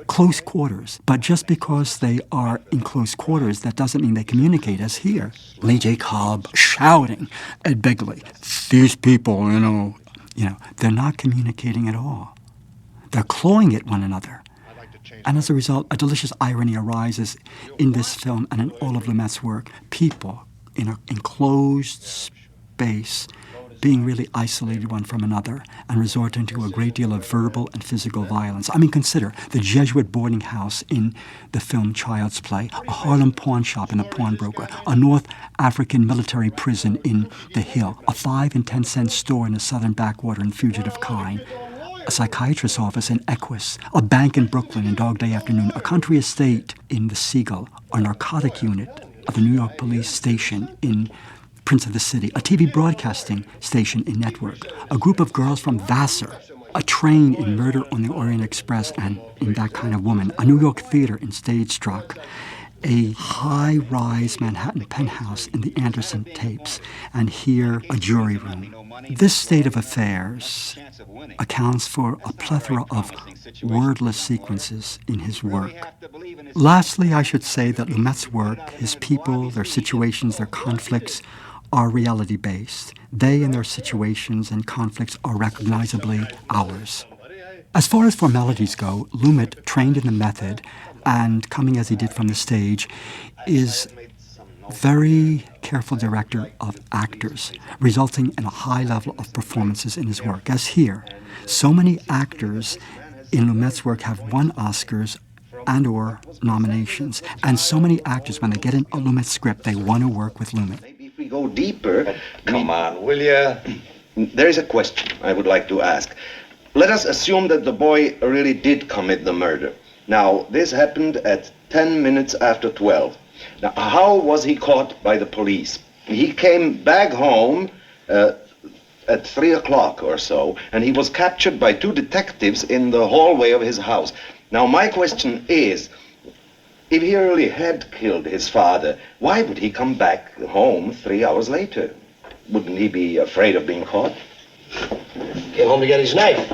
Close quarters. But just because they are in close quarters, that doesn't mean they communicate, as here. Lee J. Cobb shouting at Begley, "These people, you know, they're not communicating at all. They're clawing at one another." And as a result, a delicious irony arises in this film and in all of Lumet's work. People in an enclosed space being really isolated one from another and resorting to a great deal of verbal and physical violence. I mean, consider the Jesuit boarding house in the film Child's Play, a Harlem pawn shop in a pawnbroker, a North African military prison in The Hill, a 5 and 10 cent store in a southern backwater in Fugitive Kind, a psychiatrist's office in Equus, a bank in Brooklyn in Dog Day Afternoon, a country estate in The Seagull, a narcotic unit of the New York Police Station in Prince of the City, a TV broadcasting station in Network, a group of girls from Vassar, a train in Murder on the Orient Express and in That Kind of Woman, a New York theater in Stage Struck, a high-rise Manhattan penthouse in the Anderson tapes, and here a jury room. This state of affairs accounts for a plethora of wordless sequences in his work. Lastly, I should say that Lumet's work, his people, their situations, their conflicts, are reality-based. They and their situations and conflicts are recognizably ours. As far as formalities go, Lumet, trained in the method and coming as he did from the stage, is very careful director of actors, resulting in a high level of performances in his work. As here, so many actors in Lumet's work have won Oscars and or nominations, and so many actors, when they get in a Lumet script, they want to work with Lumet. If we go deeper... Come on, will you? There is a question I would like to ask. Let us assume that the boy really did commit the murder. Now, this happened at 10 minutes after 12. Now, how was he caught by the police? He came back home at 3 o'clock or so, and he was captured by 2 detectives in the hallway of his house. Now, my question is, if he really had killed his father, why would he come back home 3 hours later? Wouldn't he be afraid of being caught? Came home to get his knife.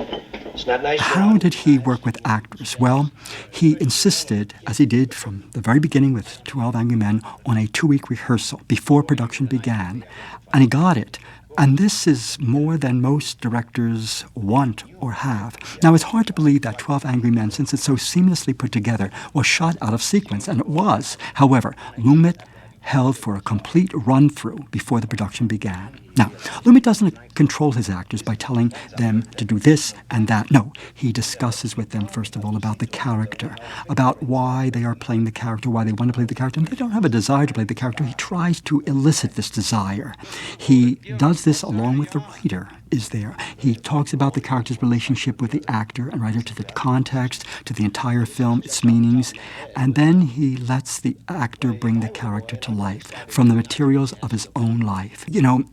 It's not nice. How did he work with actors? Well, he insisted, as he did from the very beginning with 12 Angry Men, on a 2-week rehearsal before production began. And he got it. And this is more than most directors want or have. Now, it's hard to believe that 12 Angry Men, since it's so seamlessly put together, was shot out of sequence, and it was. However, Lumet held for a complete run-through before the production began. Now, Lumet doesn't control his actors by telling them to do this and that. No, he discusses with them, first of all, about the character, about why they are playing the character, why they want to play the character. And they don't have a desire to play the character. He tries to elicit this desire. He does this along with the writer is there. He talks about the character's relationship with the actor and writer, to the context, to the entire film, its meanings, and then he lets the actor bring the character to life from the materials of his own life.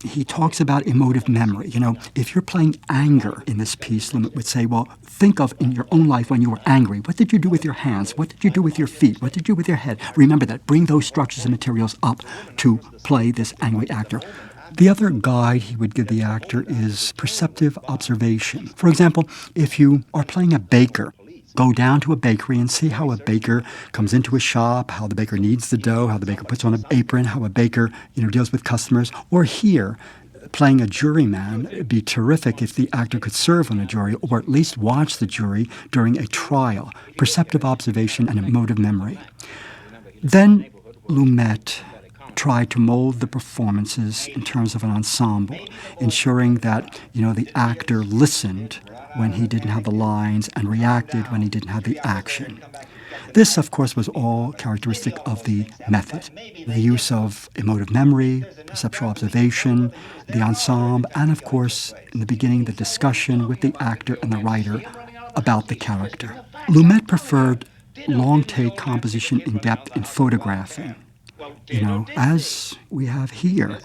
He talks about emotive memory. If you're playing anger in this piece, Lumet would say, well, think of in your own life when you were angry. What did you do with your hands? What did you do with your feet? What did you do with your head? Remember that. Bring those structures and materials up to play this angry actor. The other guide he would give the actor is perceptive observation. For example, if you are playing a baker, go down to a bakery and see how a baker comes into a shop, how the baker kneads the dough, how the baker puts on an apron, how a baker, deals with customers. Or here, playing a juryman, it'd be terrific if the actor could serve on a jury or at least watch the jury during a trial. Perceptive observation and emotive memory. Then Lumet tried to mold the performances in terms of an ensemble, ensuring that, the actor listened when he didn't have the lines and reacted when he didn't have the action. This, of course, was all characteristic of the method. The use of emotive memory, perceptual observation, the ensemble, and, of course, in the beginning, the discussion with the actor and the writer about the character. Lumet preferred long-take composition in depth in photographing, as we have here,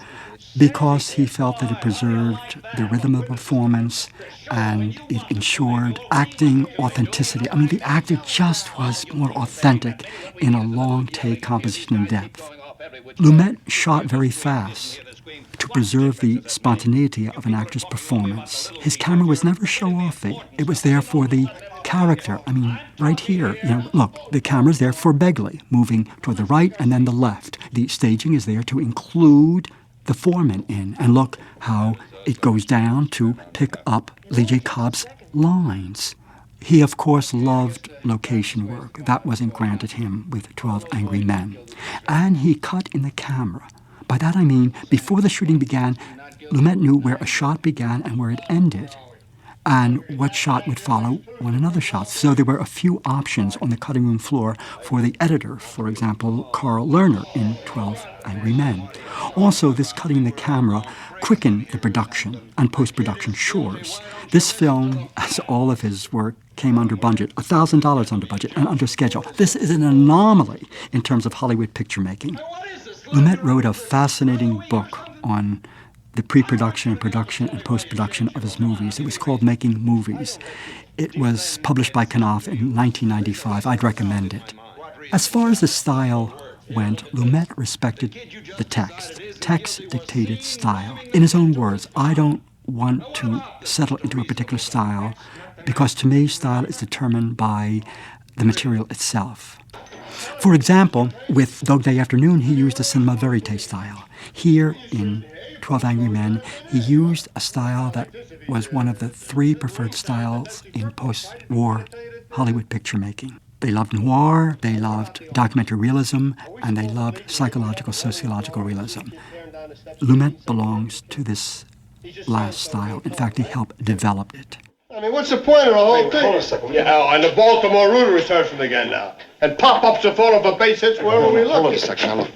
because he felt that it preserved the rhythm of performance and it ensured acting authenticity. The actor just was more authentic in a long-take composition in depth. Lumet shot very fast to preserve the spontaneity of an actor's performance. His camera was never show-offy. It was there for the character. Right here, look, the camera's there for Begley, moving toward the right and then the left. The staging is there to include the foreman in. And look how it goes down to pick up Lee J. Cobb's lines. He, of course, loved location work. That wasn't granted him with 12 Angry Men. And he cut in the camera. By that I mean, before the shooting began, Lumet knew where a shot began and where it ended, and what shot would follow one another shot. So there were a few options on the cutting room floor for the editor, for example, Carl Lerner in 12 Angry Men. Also, this cutting the camera quickened the production and post-production chores. This film, as all of his work, came under budget, $1,000 under budget and under schedule. This is an anomaly in terms of Hollywood picture making. Lumet wrote a fascinating book on the pre-production and production and post-production of his movies. It was called Making Movies. It was published by Knopf in 1995. I'd recommend it. As far as the style went, Lumet respected the text. Text dictated style. In his own words, I don't want to settle into a particular style because to me, style is determined by the material itself. For example, with Dog Day Afternoon, he used a cinema verite style. Here in 12 Angry Men, he used a style that was one of the three preferred styles in post-war Hollywood picture making. They loved noir, they loved documentary realism, and they loved psychological, sociological realism. Lumet belongs to this last style. In fact, he helped develop it. What's the point of the whole thing? Hold on a second. Yeah, and the Baltimore Rooter returns from again now. And pop-ups are full of base hits wherever we look. Hold on a second. Now, look.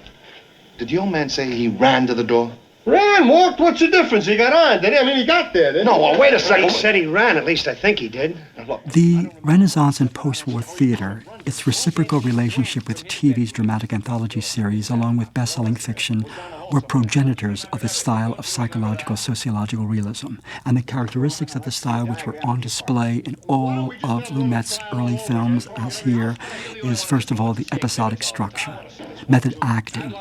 Did the old man say he ran to the door? Ran, walked? What's the difference? He got on, did he? He got there, didn't he? No, well, wait a second. He said he ran. At least I think he did. The Renaissance and post-war theater, its reciprocal relationship with TV's dramatic anthology series, along with best-selling fiction, were progenitors of the style of psychological, sociological realism. And the characteristics of the style which were on display in all of Lumet's early films, as here, is first of all the episodic structure, method acting,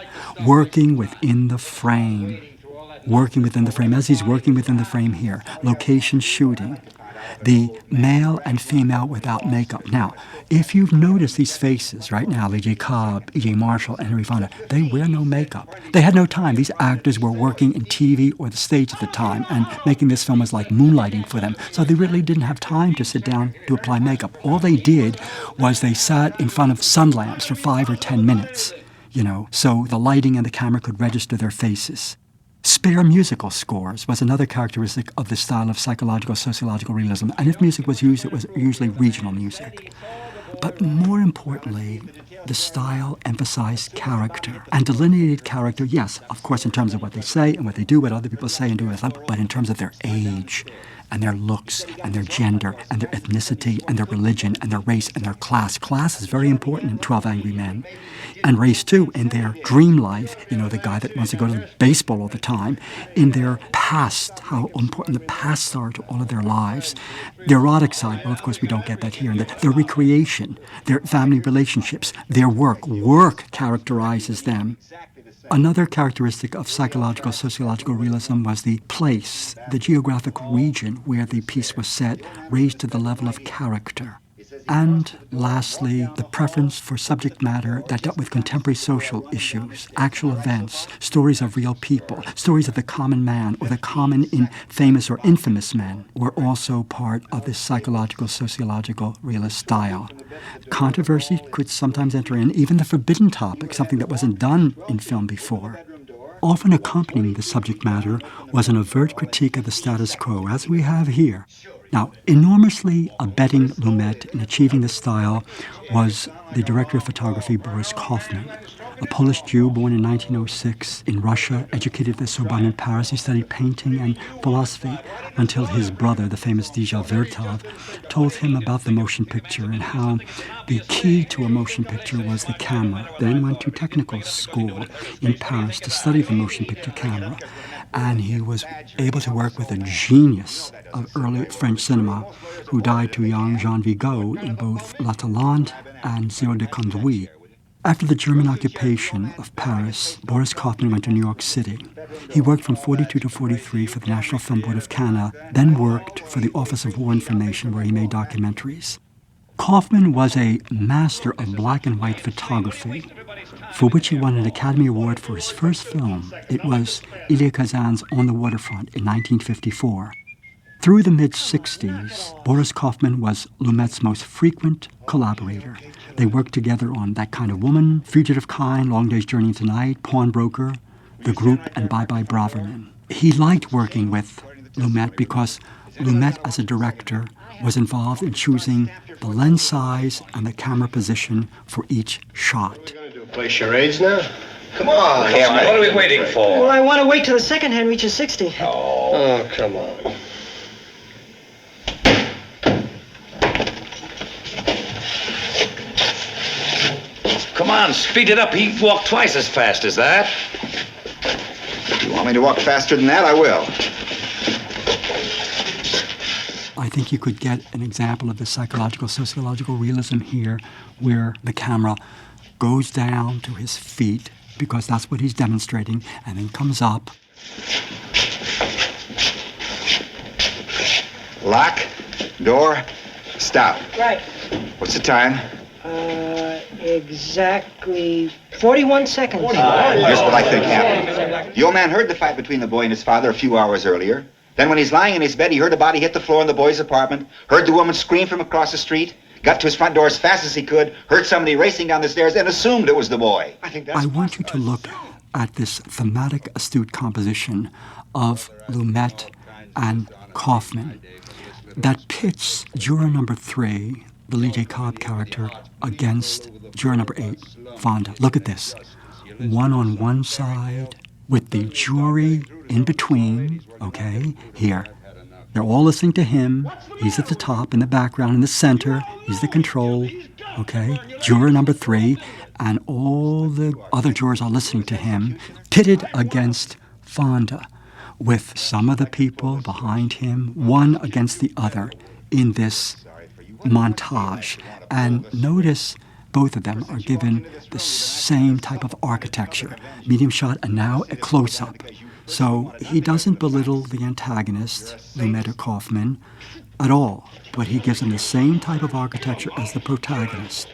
working within the frame, as he's working within the frame here, location shooting, the male and female without makeup. Now, if you've noticed these faces right now, Lee J. Cobb, E.J. Marshall, and Henry Fonda, they wear no makeup. They had no time. These actors were working in TV or the stage at the time, and making this film was like moonlighting for them. So they really didn't have time to sit down to apply makeup. All they did was they sat in front of sun lamps for 5 or 10 minutes, so the lighting and the camera could register their faces. Spare musical scores was another characteristic of the style of psychological sociological realism, and if music was used, it was usually regional music. But more importantly, the style emphasized character and delineated character, yes, of course, in terms of what they say and what they do, what other people say and do with them, but in terms of their age and their looks and their gender and their ethnicity and their religion and their race and their class. Class is very important in 12 Angry Men. And race, too, in their dream life, the guy that wants to go to baseball all the time, in their past, how important the pasts are to all of their lives. The erotic side, well, of course, we don't get that here. And their recreation, their family relationships, their work. Work characterizes them. Another characteristic of psychological sociological realism was the place, the geographic region where the piece was set, raised to the level of character. And lastly, the preference for subject matter that dealt with contemporary social issues, actual events, stories of real people, stories of the common man or the common in famous or infamous men were also part of this psychological sociological realist style. Controversy could sometimes enter in, even the forbidden topic, something that wasn't done in film before. Often accompanying the subject matter was an overt critique of the status quo, as we have here. Now, enormously abetting Lumet in achieving this style was the director of photography, Boris Kaufman, a Polish Jew born in 1906 in Russia, educated at the Sorbonne in Paris. He studied painting and philosophy until his brother, the famous Dija Vertov, told him about the motion picture and how the key to a motion picture was the camera. Then went to technical school in Paris to study the motion picture camera. And he was able to work with a genius of early French cinema who died too young, Jean Vigo, in both La Talente and Zéro de Conduit. After the German occupation of Paris, Boris Kaufman went to New York City. He worked from 42 to 43 for the National Film Board of Canada, then worked for the Office of War Information, where he made documentaries. Kaufman was a master of black and white photography, for which he won an Academy Award for his first film. It was Elia Kazan's On the Waterfront in 1954. Through the mid-60s, Boris Kaufman was Lumet's most frequent collaborator. They worked together on That Kind of Woman, Fugitive Kind, Long Day's Journey into Night, Pawnbroker, The Group, and Bye Bye Braverman. He liked working with Lumet because Lumet, as a director, was involved in choosing the lens size and the camera position for each shot. Play charades now? Come on, Casper, what are we waiting for? Well, I want to wait till the second hand reaches 60. Oh, come on. Come on, speed it up. He walked twice as fast as that. If you want me to walk faster than that, I will. I think you could get an example of the psychological, sociological realism here, where the camera goes down to his feet, because that's what he's demonstrating, and then comes up. Lock, door, stop. Right. What's the time? Exactly 41 seconds. Here's what I think happened. The old man heard the fight between the boy and his father a few hours earlier. Then when he's lying in his bed, he heard a body hit the floor in the boy's apartment, heard the woman scream from across the street, got to his front door as fast as he could, heard somebody racing down the stairs, and assumed it was the boy. I want you to look at this thematic, astute composition of Lumet and Kaufman that pits juror number 3, the Lee J. Cobb character, against juror number 8, Fonda. Look at this. One on one side with the jury in between, okay, here. They're all listening to him. He's at the top, in the background, in the center. He's the control, okay? Juror number 3, and all the other jurors are listening to him, pitted against Fonda, with some of the people behind him, one against the other, in this montage. And notice both of them are given the same type of architecture, medium shot and now a close-up. So he doesn't belittle the antagonist, Lumet or Kaufman, at all, but he gives him the same type of architecture as the protagonist.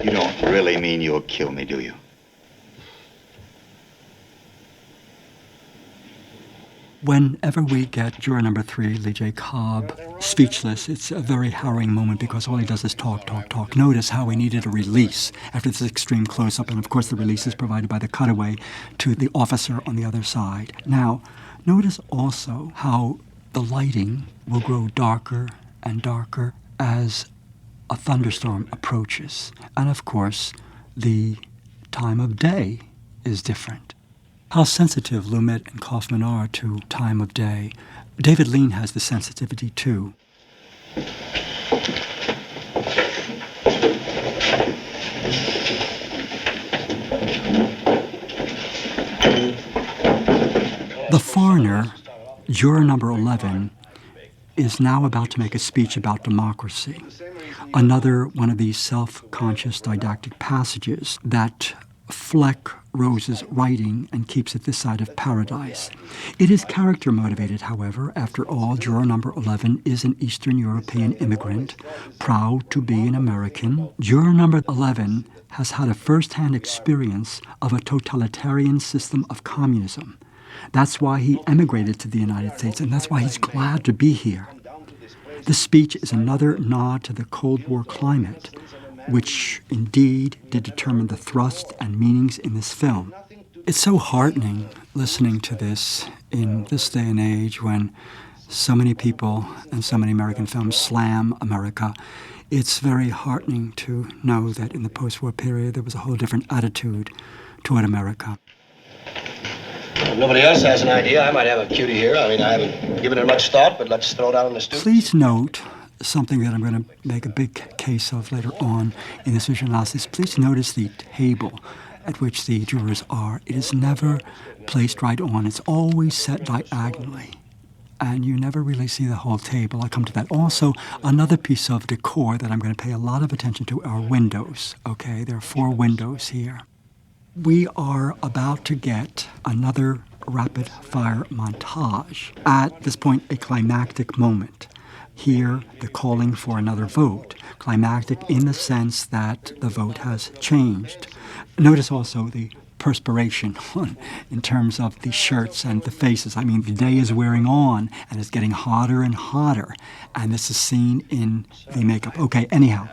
You don't really mean you'll kill me, do you? Whenever we get juror number 3, Lee J. Cobb, speechless, it's a very harrowing moment because all he does is talk, talk, talk. Notice how we needed a release after this extreme close-up, and of course the release is provided by the cutaway to the officer on the other side. Now, notice also how the lighting will grow darker and darker as a thunderstorm approaches. And of course, the time of day is different. How sensitive Lumet and Kaufman are to time of day. David Lean has the sensitivity too. The foreigner, juror number 11, is now about to make a speech about democracy. Another one of these self-conscious didactic passages that Fleck Rose's writing and keeps it this side of paradise. It is character motivated, however. After all, juror number 11 is an Eastern European immigrant, proud to be an American. Juror number 11 has had a first-hand experience of a totalitarian system of communism. That's why he emigrated to the United States, and that's why he's glad to be here. The speech is another nod to the Cold War climate, which indeed did determine the thrust and meanings in this film. It's so heartening listening to this in this day and age when so many people and so many American films slam America. It's very heartening to know that in the post-war period there was a whole different attitude toward America. If nobody else has an idea, I might have a cutie here. I mean, I haven't given it much thought, but let's throw it out on the stoop. Please note something that I'm going to make a big case of later on in this visual analysis. Please notice the table at which the jurors are. It is never placed right on. It's always set diagonally, and you never really see the whole table. I'll come to that. Also, another piece of decor that I'm going to pay a lot of attention to are windows, okay? There are 4 windows here. We are about to get another rapid-fire montage. At this point, a climactic moment. Here, the calling for another vote. Climactic in the sense that the vote has changed. Notice also the perspiration in terms of the shirts and the faces. I mean, the day is wearing on, and it's getting hotter and hotter. And this is seen in the makeup. Okay, anyhow,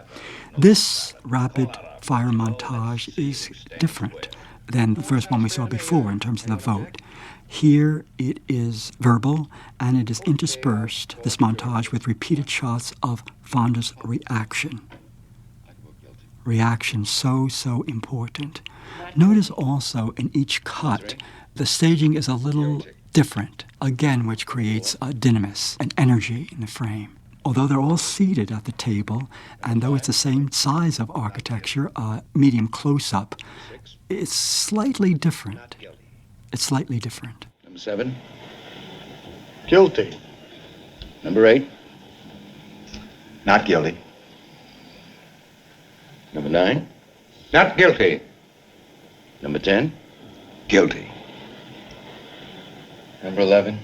this rapid-fire montage is different than the first one we saw before in terms of the vote. Here it is verbal, and it is interspersed, this montage, with repeated shots of Fonda's reaction. Reaction, so important. Notice also in each cut, the staging is a little different, again, which creates a dynamis, an energy in the frame. Although they're all seated at the table, and though it's the same size of architecture, medium close-up, it's slightly different. It's slightly different. Number 7. Guilty. Number 8. Not guilty. Number 9. Not guilty. Number 10. Guilty. Number 11.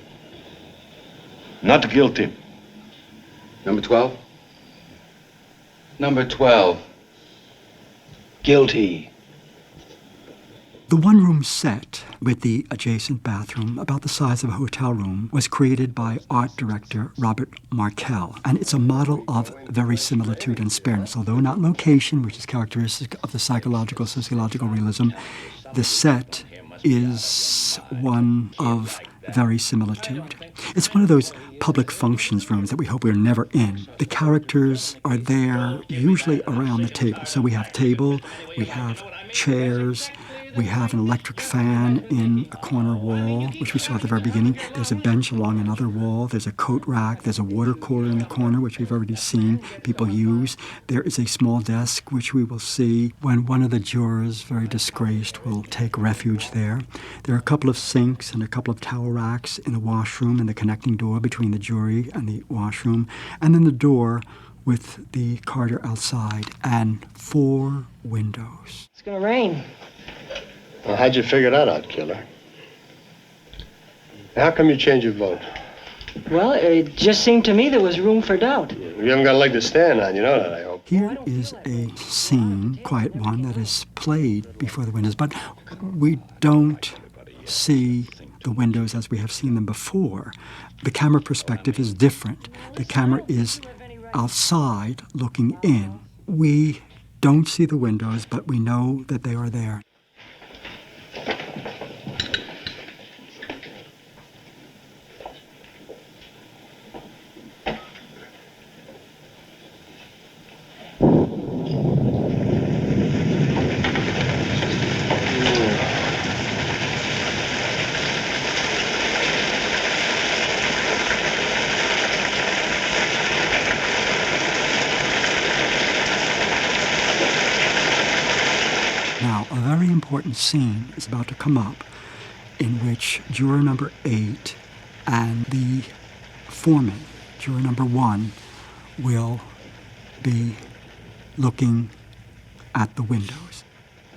Not guilty. Number 12. Number 12. Guilty. The one-room set with the adjacent bathroom, about the size of a hotel room, was created by art director Robert Markel. And it's a model of verisimilitude and spareness. Although not location, which is characteristic of the psychological, sociological realism, the set is one of verisimilitude. It's one of those public functions rooms that we hope we're never in. The characters are there usually around the table. So we have table, we have chairs, we have an electric fan in a corner wall, which we saw at the very beginning. There's a bench along another wall. There's a coat rack. There's a water cooler in the corner, which we've already seen people use. There is a small desk, which we will see when one of the jurors, very disgraced, will take refuge there. There are a couple of sinks and a couple of towel racks in the washroom and the connecting door between the jury and the washroom. And then the door with the corridor outside and 4 windows. It's gonna rain. Well, how'd you figure that out, killer? How come you changed your vote? Well, it just seemed to me there was room for doubt. You haven't got a leg to stand on, you know that, I hope. Here is a scene, quiet one, that is played before the windows, but we don't see the windows as we have seen them before, the camera perspective is different. The camera is outside looking in. We don't see the windows, but we know that they are there. Now, a very important scene is about to come up in which juror number 8 and the foreman, juror number 1, will be looking at the windows.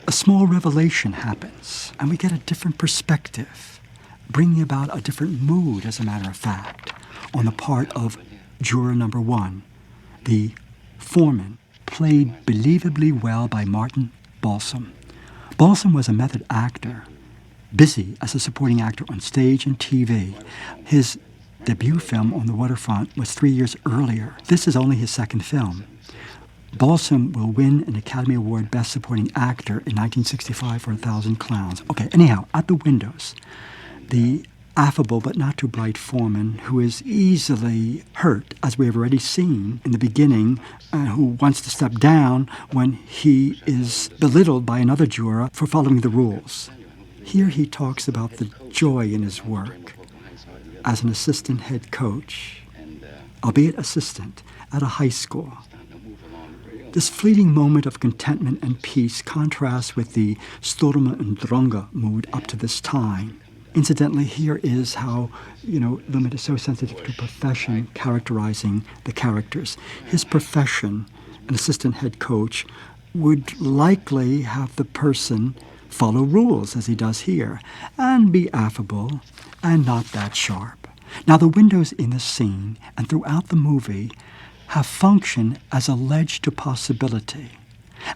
A small revelation happens, and we get a different perspective, bringing about a different mood, as a matter of fact, on the part of juror number 1, the foreman, played believably well by Martin Balsam. Balsam was a method actor, busy as a supporting actor on stage and TV. His debut film on the waterfront was 3 years earlier. This is only his second film. Balsam will win an Academy Award Best Supporting Actor in 1965 for 1,000 Clowns. Okay, anyhow, at the windows, the affable but not too bright foreman, who is easily hurt, as we have already seen in the beginning, who wants to step down when he is belittled by another juror for following the rules. Here he talks about the joy in his work as an assistant head coach, albeit assistant, at a high school. This fleeting moment of contentment and peace contrasts with the Storme and Dronge mood up to this time. Incidentally, here is how, Lumet is so sensitive to profession characterizing the characters. His profession, an assistant head coach, would likely have the person follow rules, as he does here, and be affable and not that sharp. Now, the windows in this scene and throughout the movie have functioned as a ledge to possibility,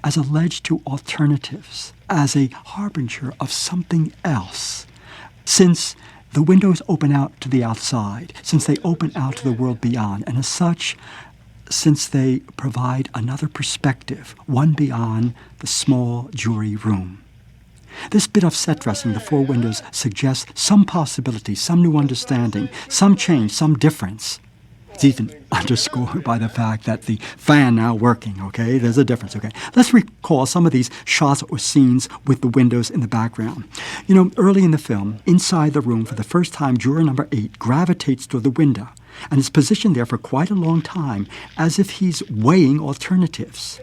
as a ledge to alternatives, as a harbinger of something else. Since the windows open out to the outside, since they open out to the world beyond, and as such, since they provide another perspective, one beyond the small jury room. This bit of set dressing, the four windows, suggests some possibility, some new understanding, some change, some difference. It's even underscored by the fact that the fan now working, okay? There's a difference, okay? Let's recall some of these shots or scenes with the windows in the background. Early in the film, inside the room, for the first time, juror number 8 gravitates toward the window and is positioned there for quite a long time, as if he's weighing alternatives.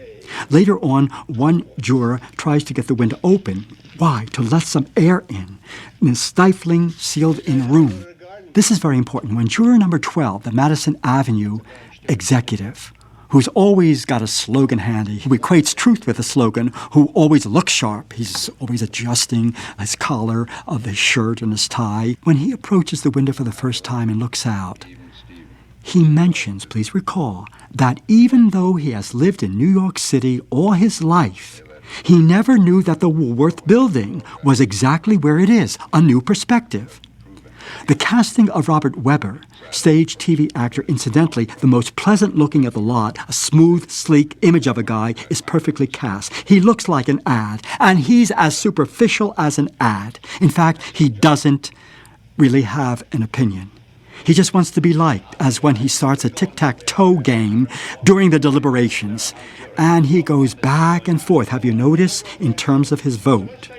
Later on, one juror tries to get the window open. Why? To let some air in a stifling, sealed-in room. This is very important. When juror number 12, the Madison Avenue executive, who's always got a slogan handy, who equates truth with a slogan, who always looks sharp, he's always adjusting his collar of his shirt and his tie, when he approaches the window for the first time and looks out, he mentions, please recall, that even though he has lived in New York City all his life, he never knew that the Woolworth building was exactly where it is, a new perspective. The casting of Robert Webber, stage TV actor, incidentally, the most pleasant looking of the lot, a smooth, sleek image of a guy, is perfectly cast. He looks like an ad, and he's as superficial as an ad. In fact, he doesn't really have an opinion. He just wants to be liked, as when he starts a tic-tac-toe game during the deliberations. And he goes back and forth, have you noticed, in terms of his vote.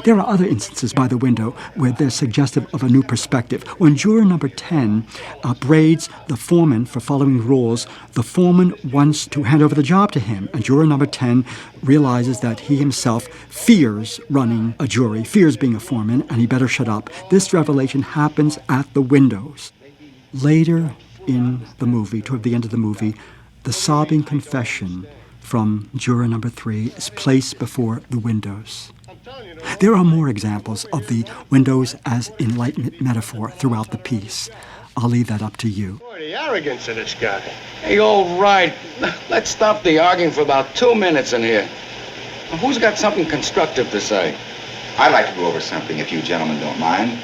There are other instances by the window where they're suggestive of a new perspective. When juror number 10 upbraids the foreman for following rules, the foreman wants to hand over the job to him, and juror number 10 realizes that he himself fears running a jury, fears being a foreman, and he better shut up. This revelation happens at the windows. Later in the movie, toward the end of the movie, the sobbing confession from juror number 3 is placed before the windows. There are more examples of the windows as enlightenment metaphor throughout the piece. I'll leave that up to you. Boy, the arrogance of this guy. Hey, all right. Let's stop the arguing for about 2 minutes in here. Who's got something constructive to say? I'd like to go over something, if you gentlemen don't mind.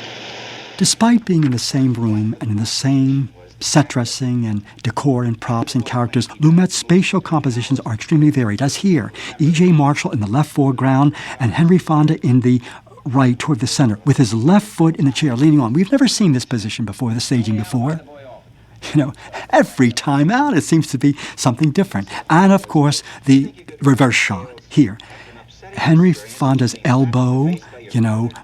Despite being in the same room and in the same set dressing and decor and props and characters, Lumet's spatial compositions are extremely varied, as here. E.J. Marshall in the left foreground and Henry Fonda in the right toward the center, with his left foot in the chair, leaning on. We've never seen this position before, the staging before. You know, every time out it seems to be something different. And of course, the reverse shot here. Henry Fonda's elbow,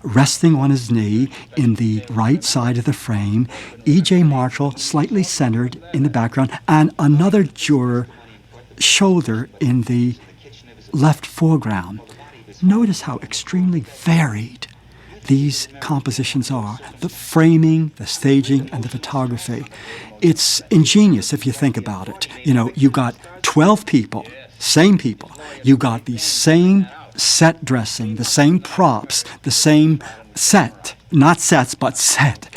resting on his knee in the right side of the frame. E.J. Marshall slightly centered in the background, and another juror shoulder in the left foreground. Notice how extremely varied these compositions are. The framing, the staging, and the photography. It's ingenious if you think about it. You got 12 people, same people. You got the same set dressing, the same props, the same set. Not sets, but set.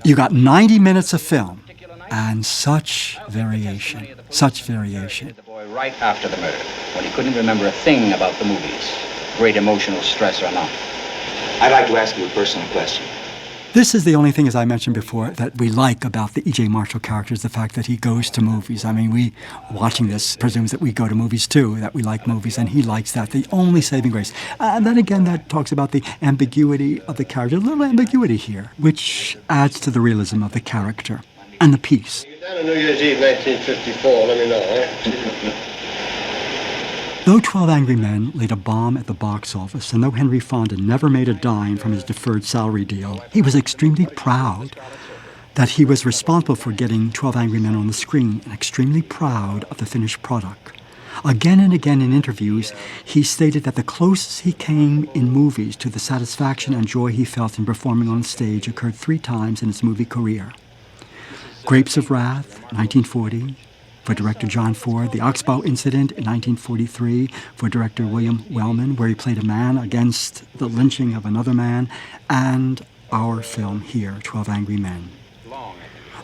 You got 90 minutes of film, and such variation, such variation. The boy right after the murder, when he couldn't remember a thing about the movies, great emotional stress or not. I'd like to ask you a personal question. This is the only thing, as I mentioned before, that we like about the E.J. Marshall character, is the fact that he goes to movies. I mean, we, watching this, presumes that we go to movies too, that we like movies, and he likes that. The only saving grace. And then again, that talks about the ambiguity of the character. A little ambiguity here, which adds to the realism of the character and the piece. You're down on New Year's Eve, 1954. Let me know, eh? Though 12 Angry Men laid a bomb at the box office, and though Henry Fonda never made a dime from his deferred salary deal, he was extremely proud that he was responsible for getting 12 Angry Men on the screen, and extremely proud of the finished product. Again and again in interviews, he stated that the closest he came in movies to the satisfaction and joy he felt in performing on stage occurred 3 times in his movie career. Grapes of Wrath, 1940, for director John Ford, the Oxbow Incident in 1943 for director William Wellman, where he played a man against the lynching of another man, and our film here, 12 Angry Men.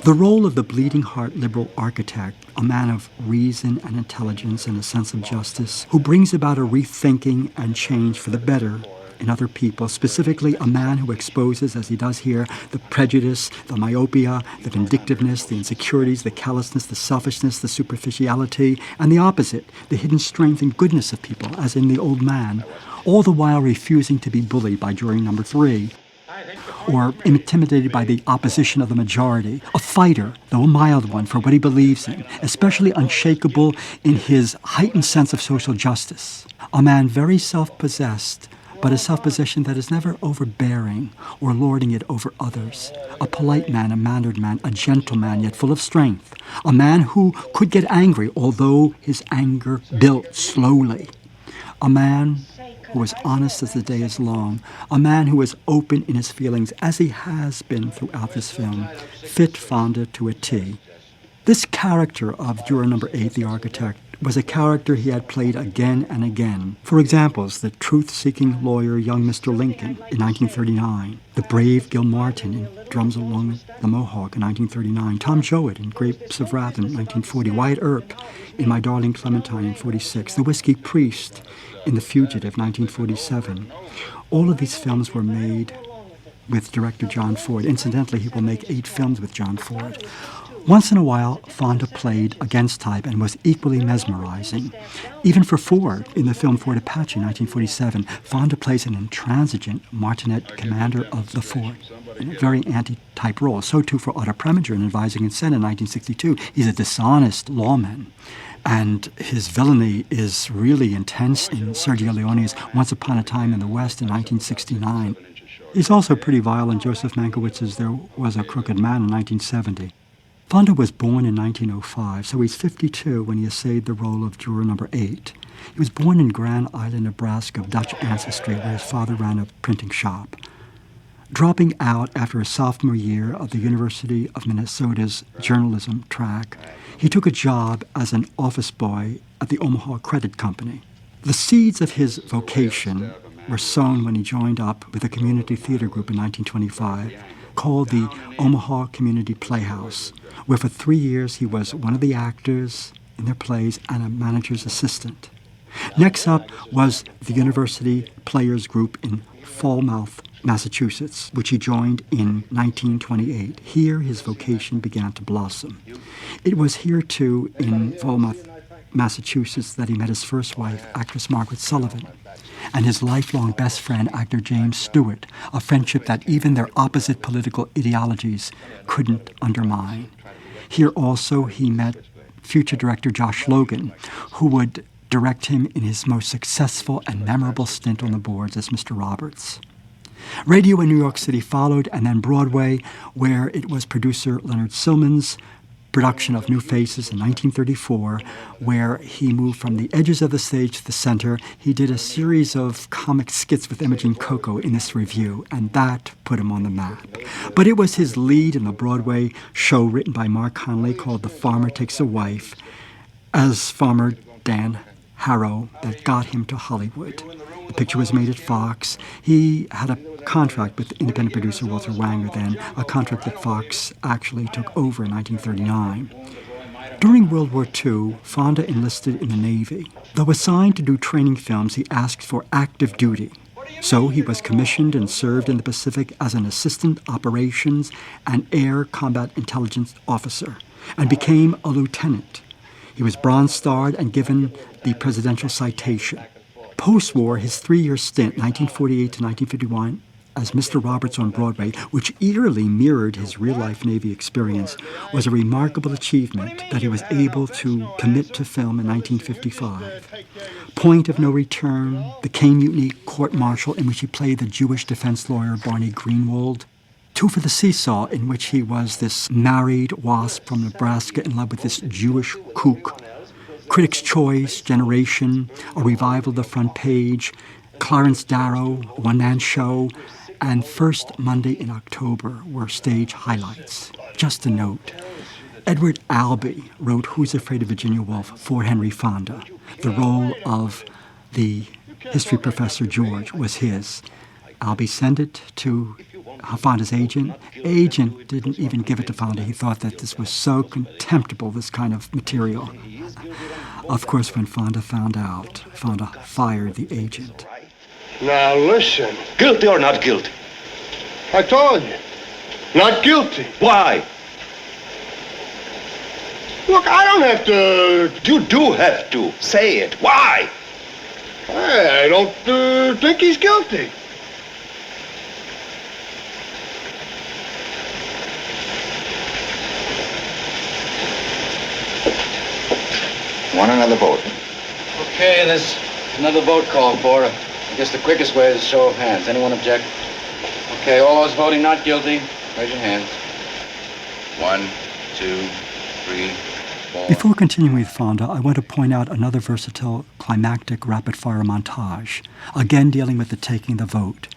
The role of the bleeding heart liberal architect, a man of reason and intelligence and a sense of justice, who brings about a rethinking and change for the better in other people, specifically a man who exposes, as he does here, the prejudice, the myopia, the vindictiveness, the insecurities, the callousness, the selfishness, the superficiality, and the opposite, the hidden strength and goodness of people, as in the old man, all the while refusing to be bullied by jury number 3, or intimidated by the opposition of the majority, a fighter, though a mild one, for what he believes in, especially unshakable in his heightened sense of social justice, a man very self-possessed, but a self-possession that is never overbearing or lording it over others. A polite man, a mannered man, a gentle man, yet full of strength. A man who could get angry, although his anger built slowly. A man who was honest as the day is long. A man who was open in his feelings, as he has been throughout this film. Fit Fonda to a T. This character of juror number 8, the architect, was a character he had played again and again. For examples, the truth-seeking lawyer young Mr. Lincoln in 1939, the brave Gil Martin in Drums Along the Mohawk in 1939, Tom Jowett in Grapes of Wrath in 1940, Wyatt Earp in My Darling Clementine in 1946, the Whiskey Priest in The Fugitive 1947. All of these films were made with director John Ford. Incidentally, he will make 8 films with John Ford. Once in a while, Fonda played against type and was equally mesmerizing. Even for Ford, in the film Fort Apache, 1947, Fonda plays an intransigent martinet commander of the fort, in a very anti-type role. So too for Otto Preminger in Advising Consent in 1962. He's a dishonest lawman, and his villainy is really intense in Sergio Leone's Once Upon a Time in the West in 1969. He's also pretty vile in Joseph Mankiewicz's There Was a Crooked Man in 1970. Fonda was born in 1905, so he's 52 when he essayed the role of juror number 8. He was born in Grand Island, Nebraska, of Dutch ancestry, where his father ran a printing shop. Dropping out after his sophomore year of the University of Minnesota's journalism track, he took a job as an office boy at the Omaha Credit Company. The seeds of his vocation were sown when he joined up with a community theater group in 1925 called the Omaha Community Playhouse, where for 3 years he was one of the actors in their plays and a manager's assistant. Next up was the University Players Group in Falmouth, Massachusetts, which he joined in 1928. Here, his vocation began to blossom. It was here, too, in Falmouth, Massachusetts, that he met his first wife, actress Margaret Sullivan, and his lifelong best friend, actor James Stewart, a friendship that even their opposite political ideologies couldn't undermine. Here also he met future director Josh Logan, who would direct him in his most successful and memorable stint on the boards as Mr. Roberts. Radio in New York City followed, and then Broadway, where it was producer Leonard Sillman's production of New Faces in 1934, where he moved from the edges of the stage to the center. He did a series of comic skits with Imogen Coco in this review, and that put him on the map. But it was his lead in the Broadway show written by Mark Connelly called The Farmer Takes a Wife, as Farmer Dan Harrow, that got him to Hollywood. The picture was made at Fox. He had a contract with independent producer Walter Wanger then, a contract that Fox actually took over in 1939. During World War II, Fonda enlisted in the Navy. Though assigned to do training films, he asked for active duty. So he was commissioned and served in the Pacific as an assistant operations and air combat intelligence officer, and became a lieutenant. He was Bronze Starred and given the Presidential Citation. Post-war, his 3-year stint, 1948 to 1951, as Mr. Roberts on Broadway, which eerily mirrored his real-life Navy experience, was a remarkable achievement that he was able to commit to film in 1955. Point of No Return, The Caine Mutiny Court-Martial, in which he played the Jewish defense lawyer Barney Greenwald. Two for the Seesaw, in which he was this married wasp from Nebraska in love with this Jewish kook. Critics' Choice, Generation, a revival of The Front Page, Clarence Darrow, a one-man show, and First Monday in October were stage highlights. Just a note, Edward Albee wrote Who's Afraid of Virginia Woolf for Henry Fonda. The role of the history professor George was his. Albee sent it to Fonda's agent. Agent didn't even give it to Fonda. He thought that this was so contemptible, this kind of material. Of course, when Fonda found out, Fonda fired the agent. Now listen. Guilty or not guilty? I told you. Not guilty. Why? Look, I don't have to... You do have to. Say it. Why? I don't think he's guilty. Want another vote? Okay, there's another vote called for. I guess the quickest way is a show of hands. Anyone object? Okay, all those voting not guilty, raise your hands. 1, 2, 3, 4. Before continuing with Fonda, I want to point out another versatile climactic rapid-fire montage, again dealing with the taking the vote.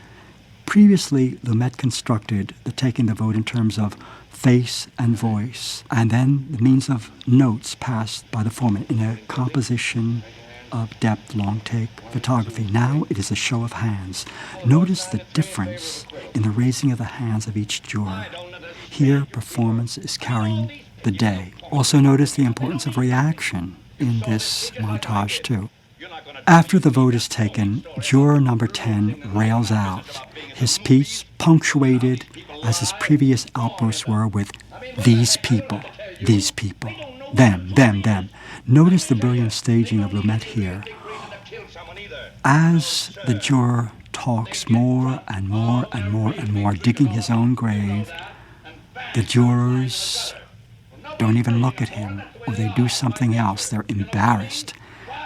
Previously, Lumet constructed the taking the vote in terms of face and voice, and then the means of notes passed by the foreman in a composition of depth, long take photography. Now it is a show of hands. Notice the difference in the raising of the hands of each juror. Here, performance is carrying the day. Also notice the importance of reaction in this montage, too. After the vote is taken, juror number 10 rails out. His speech punctuated, as his previous outbursts were, with these people, them. Notice the brilliant staging of Lumet here. As the juror talks more and more, digging his own grave, the jurors don't even look at him, or they do something else. They're embarrassed.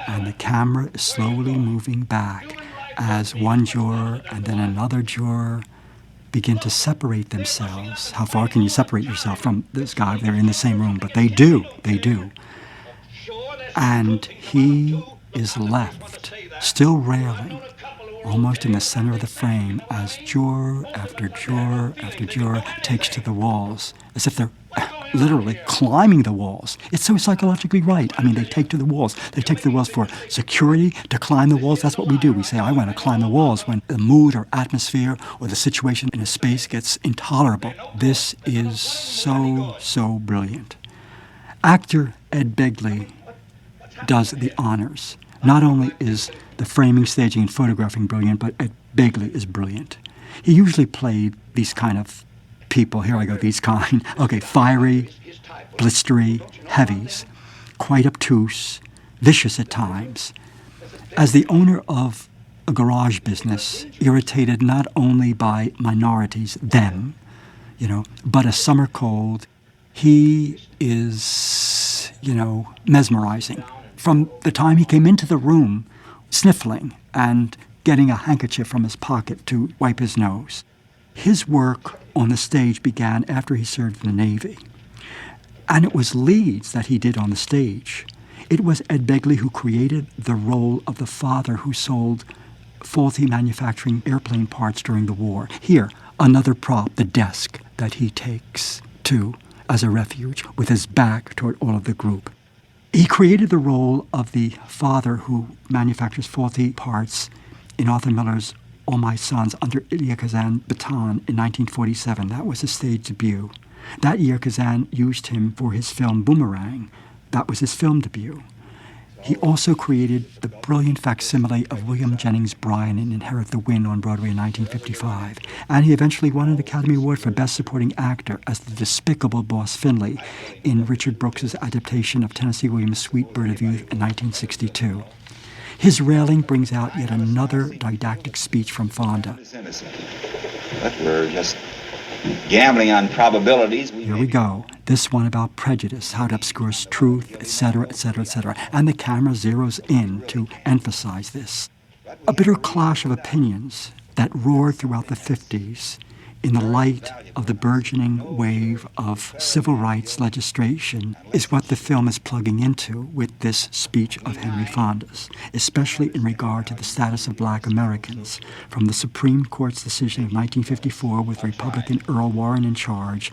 And the camera is slowly moving back as one juror and then another juror begin to separate themselves. How far can you separate yourself from this guy? They're in the same room, but they do. And he is left, still railing, almost in the center of the frame, as juror after juror after juror takes to the walls, as if they're literally climbing the walls. It's so psychologically right. I mean, they take to the walls. They take to the walls for security, to climb the walls. That's what we do. We say, I want to climb the walls when the mood or atmosphere or the situation in a space gets intolerable. This is so brilliant. Actor Ed Begley does the honors. Not only is the framing, staging, and photographing brilliant, but Ed Begley is brilliant. He usually played these kind of people. Here I go, these kind. Okay, fiery, blistery, heavies, quite obtuse, vicious at times. As the owner of a garage business, irritated not only by minorities, them, but a summer cold, he is, mesmerizing. From the time he came into the room, sniffling and getting a handkerchief from his pocket to wipe his nose. His work on the stage began after he served in the Navy. And it was leads that he did on the stage. It was Ed Begley who created the role of the father who sold faulty manufacturing airplane parts during the war. Here, another prop, the desk that he takes to as a refuge with his back toward all of the group. He created the role of the father who manufactures faulty parts in Arthur Miller's All My Sons under Elia Kazan Baton in 1947. That was his stage debut. That year, Kazan used him for his film Boomerang. That was his film debut. He also created the brilliant facsimile of William Jennings Bryan in Inherit the Wind on Broadway in 1955. And he eventually won an Academy Award for Best Supporting Actor as the despicable Boss Finley in Richard Brooks's adaptation of Tennessee Williams' Sweet Bird of Youth in 1962. His railing brings out yet another didactic speech from Fonda. But we're just gambling on probabilities. Here we go. This one about prejudice, how it obscures truth, etc., etc., etc. And the camera zeroes in to emphasize this. A bitter clash of opinions that roared throughout the 50s in the light of the burgeoning wave of civil rights legislation is what the film is plugging into with this speech of Henry Fonda's, especially in regard to the status of black Americans, from the Supreme Court's decision of 1954 with Republican Earl Warren in charge,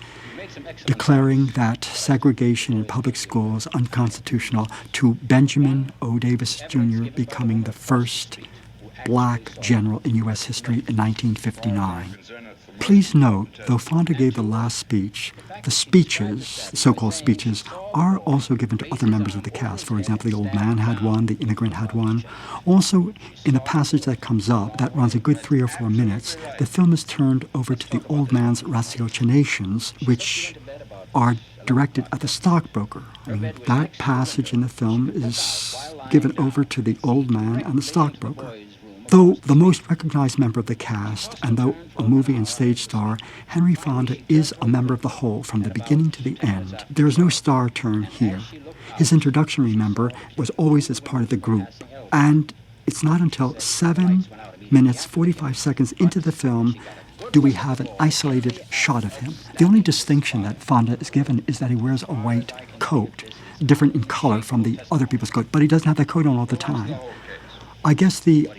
declaring that segregation in public schools unconstitutional, to Benjamin O. Davis Jr. becoming the first black general in U.S. history in 1959. Please note, though Fonda gave the last speech, the speeches, the so-called speeches, are also given to other members of the cast. For example, the old man had one, the immigrant had one. Also, in the passage that comes up, that runs a good 3 or 4 minutes, the film is turned over to the old man's ratiocinations, which are directed at the stockbroker. I mean, that passage in the film is given over to the old man and the stockbroker. Though the most recognized member of the cast, and though a movie and stage star, Henry Fonda is a member of the whole from the beginning to the end. There is no star turn here. His introduction, remember, was always as part of the group. And it's not until 7 minutes, 45 seconds into the film do we have an isolated shot of him. The only distinction that Fonda is given is that he wears a white coat, different in color from the other people's coat, but he doesn't have that coat on all the time. I guess the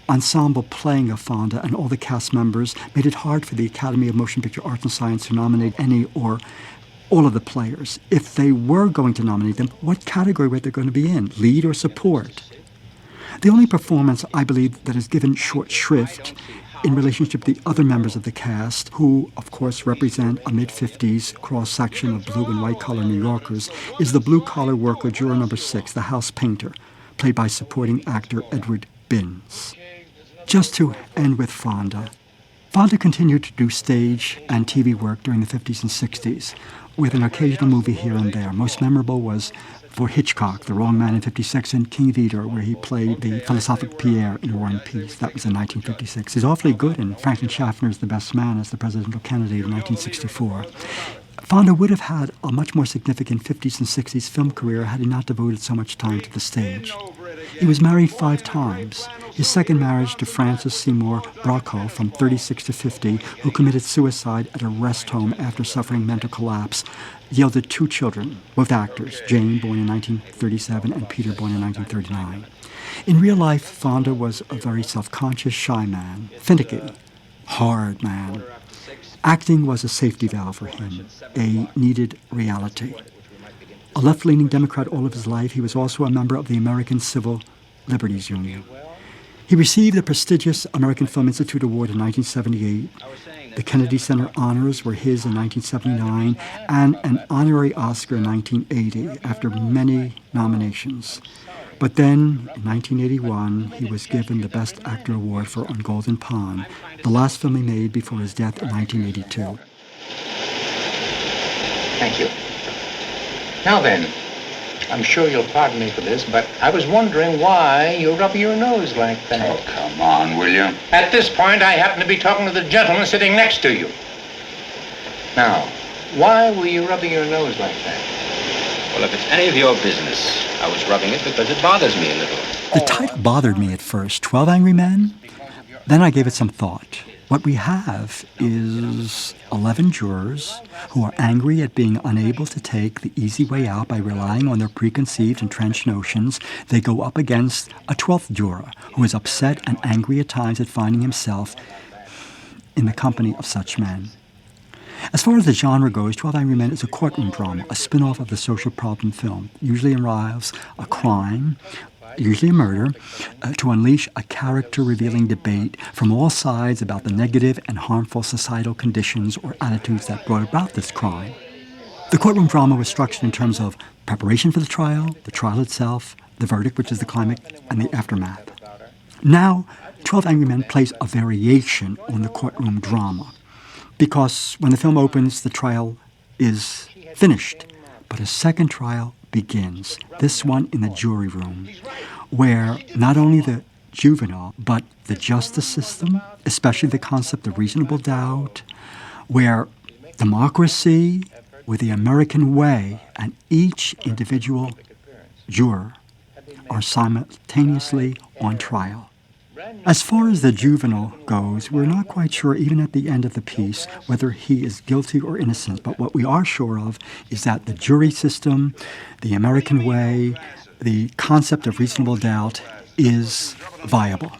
ensemble playing of Fonda and all the cast members made it hard for the Academy of Motion Picture Arts and Science to nominate any or all of the players. If they were going to nominate them, what category were they going to be in, lead or support? The only performance, I believe, that is given short shrift in relationship to the other members of the cast, who, of course, represent a mid-50s cross-section of blue and white-collar New Yorkers, is the blue-collar worker, juror number 6, the house painter, played by supporting actor Edward Binns. Just to end with Fonda. Fonda continued to do stage and TV work during the 50s and 60s, with an occasional movie here and there. Most memorable was for Hitchcock, The Wrong Man in 56, and King Vidor, where he played the philosophic Pierre in War and Peace. That was in 1956. He's awfully good in Franklin Schaffner's The Best Man as the presidential candidate in 1964. Fonda would have had a much more significant 50s and 60s film career had he not devoted so much time to the stage. He was married 5 times. His second marriage to Frances Seymour Bracco from 36 to 50, who committed suicide at a rest home after suffering mental collapse, yielded 2 children, both actors, Jane, born in 1937, and Peter, born in 1939. In real life, Fonda was a very self-conscious, shy man, finicky, hard man. Acting was a safety valve for him, a needed reality. A left-leaning Democrat all of his life, he was also a member of the American Civil Liberties Union. He received the prestigious American Film Institute Award in 1978. The Kennedy Center honors were his in 1979, and an honorary Oscar in 1980 after many nominations. But then, in 1981, he was given the Best Actor Award for On Golden Pond, the last film he made before his death in 1982. Thank you. Now then, I'm sure you'll pardon me for this, but I was wondering why you're rubbing your nose like that. Oh, come on, will you? At this point, I happen to be talking to the gentleman sitting next to you. Now, why were you rubbing your nose like that? Well, if it's any of your business, I was rubbing it because it bothers me a little. The title bothered me at first, 12 Angry Men. Then I gave it some thought. What we have is 11 jurors who are angry at being unable to take the easy way out by relying on their preconceived, entrenched notions. They go up against a 12th juror who is upset and angry at times at finding himself in the company of such men. As far as the genre goes, 12 Angry Men is a courtroom drama, a spin-off of the social problem film. Usually involves a crime, usually a murder, to unleash a character-revealing debate from all sides about the negative and harmful societal conditions or attitudes that brought about this crime. The courtroom drama was structured in terms of preparation for the trial itself, the verdict, which is the climax, and the aftermath. Now, 12 Angry Men plays a variation on the courtroom drama, because when the film opens, the trial is finished, but a second trial begins, this one in the jury room, where not only the juvenile, but the justice system, especially the concept of reasonable doubt, where democracy with the American way and each individual juror are simultaneously on trial. As far as the juvenile goes, we're not quite sure, even at the end of the piece, whether he is guilty or innocent. But what we are sure of is that the jury system, the American way, the concept of reasonable doubt is viable.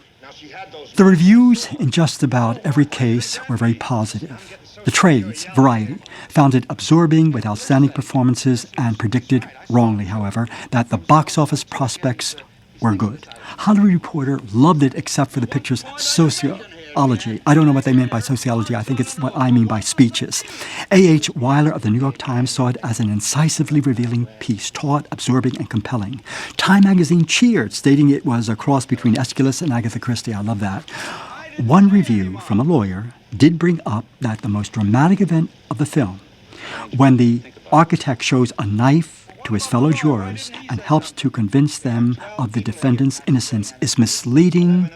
The reviews in just about every case were very positive. The trades, Variety, found it absorbing with outstanding performances and predicted, wrongly however, that the box office prospects were good. Hollywood Reporter loved it except for the picture's sociology. I don't know what they meant by sociology. I think it's what I mean by speeches. A.H. Weiler of the New York Times saw it as an incisively revealing piece, taut, absorbing, and compelling. Time magazine cheered, stating it was a cross between Aeschylus and Agatha Christie. I love that. One review from a lawyer did bring up that the most dramatic event of the film, when the architect shows a knife to his fellow jurors and helps to convince them of the defendant's innocence, is misleading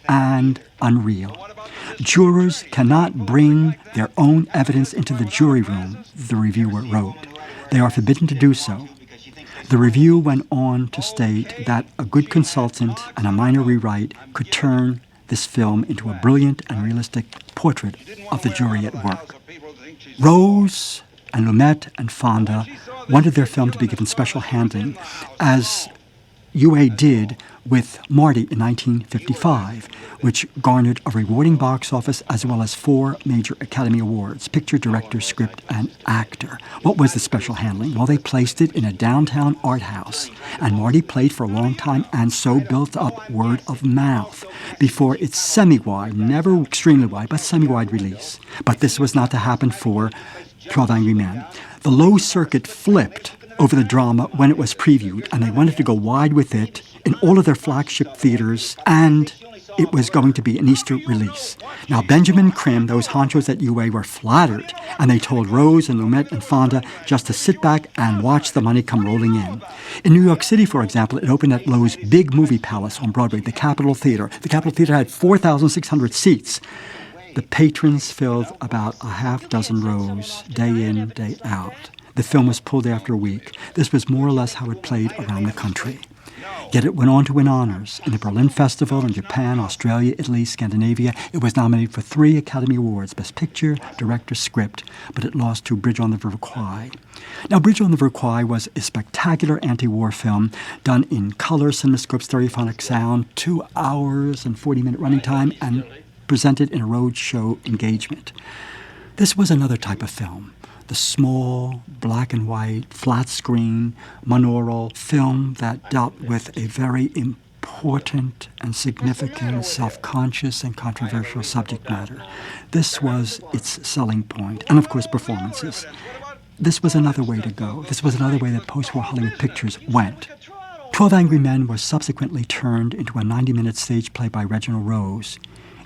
and unreal. Jurors cannot bring their own evidence into the jury room, the reviewer wrote. They are forbidden to do so. The review went on to state that a good consultant and a minor rewrite could turn this film into a brilliant and realistic portrait of the jury at work. Rose and Lumet and Fonda wanted their film to be given special handling, as UA did with Marty in 1955, which garnered a rewarding box office as well as 4 major Academy Awards, picture, director, script, and actor. What was the special handling? Well, they placed it in a downtown art house, and Marty played for a long time and so built up word of mouth before its semi-wide, never extremely wide, but semi-wide release. But this was not to happen for 12 Angry Men. The low circuit flipped over the drama when it was previewed, and they wanted to go wide with it in all of their flagship theaters, and it was going to be an Easter release. Now, Benjamin Krim, those honchos at UA, were flattered, and they told Rose and Lumet and Fonda just to sit back and watch the money come rolling in. In New York City, for example, it opened at Lowe's Big Movie Palace on Broadway, the Capitol Theater. The Capitol Theater had 4,600 seats. The patrons filled about a half dozen rows, day in, day out. The film was pulled after a week. This was more or less how it played around the country. Yet it went on to win honors. In the Berlin Festival, in Japan, Australia, Italy, Scandinavia, it was nominated for 3 Academy Awards, Best Picture, Director, Script, but it lost to Bridge on the River Kwai. Now, Bridge on the River Kwai was a spectacular anti-war film done in color, cinemascope, stereophonic sound, 2 hours and 40-minute running time, and presented in a roadshow engagement. This was another type of film, the small, black and white, flat screen, monaural film that dealt with a very important and significant, self-conscious and controversial subject matter. This was its selling point, and of course performances. This was another way to go. This was another way that post-war Hollywood pictures went. 12 Angry Men was subsequently turned into a 90-minute stage play by Reginald Rose.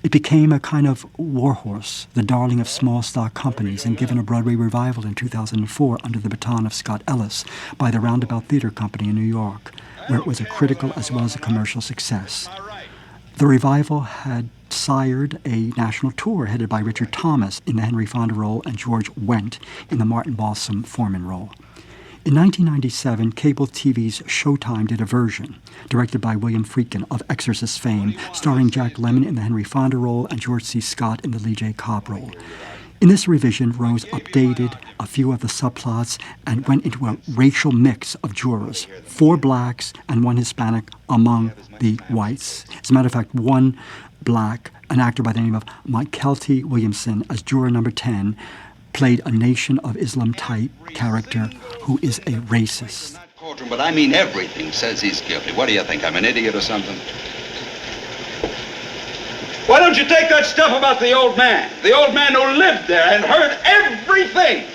It became a kind of warhorse, the darling of small stock companies, and given a Broadway revival in 2004 under the baton of Scott Ellis by the Roundabout Theater Company in New York, where it was a critical as well as a commercial success. The revival had sired a national tour headed by Richard Thomas in the Henry Fonda role and George Wendt in the Martin Balsam Foreman role. In 1997, cable TV's Showtime did a version, directed by William Friedkin of Exorcist fame, starring Jack Lemmon in the Henry Fonda role and George C. Scott in the Lee J. Cobb role. In this revision, Rose updated a few of the subplots and went into a racial mix of jurors, 4 blacks and 1 Hispanic among the whites. As a matter of fact, 1 black, an actor by the name of Mike Kelty Williamson, as juror number 10, played a Nation of Islam type character who is a racist. Courtroom, but I mean everything says he's guilty. What do you think? I'm an idiot or something? Why don't you take that stuff about the old man who lived there and heard everything?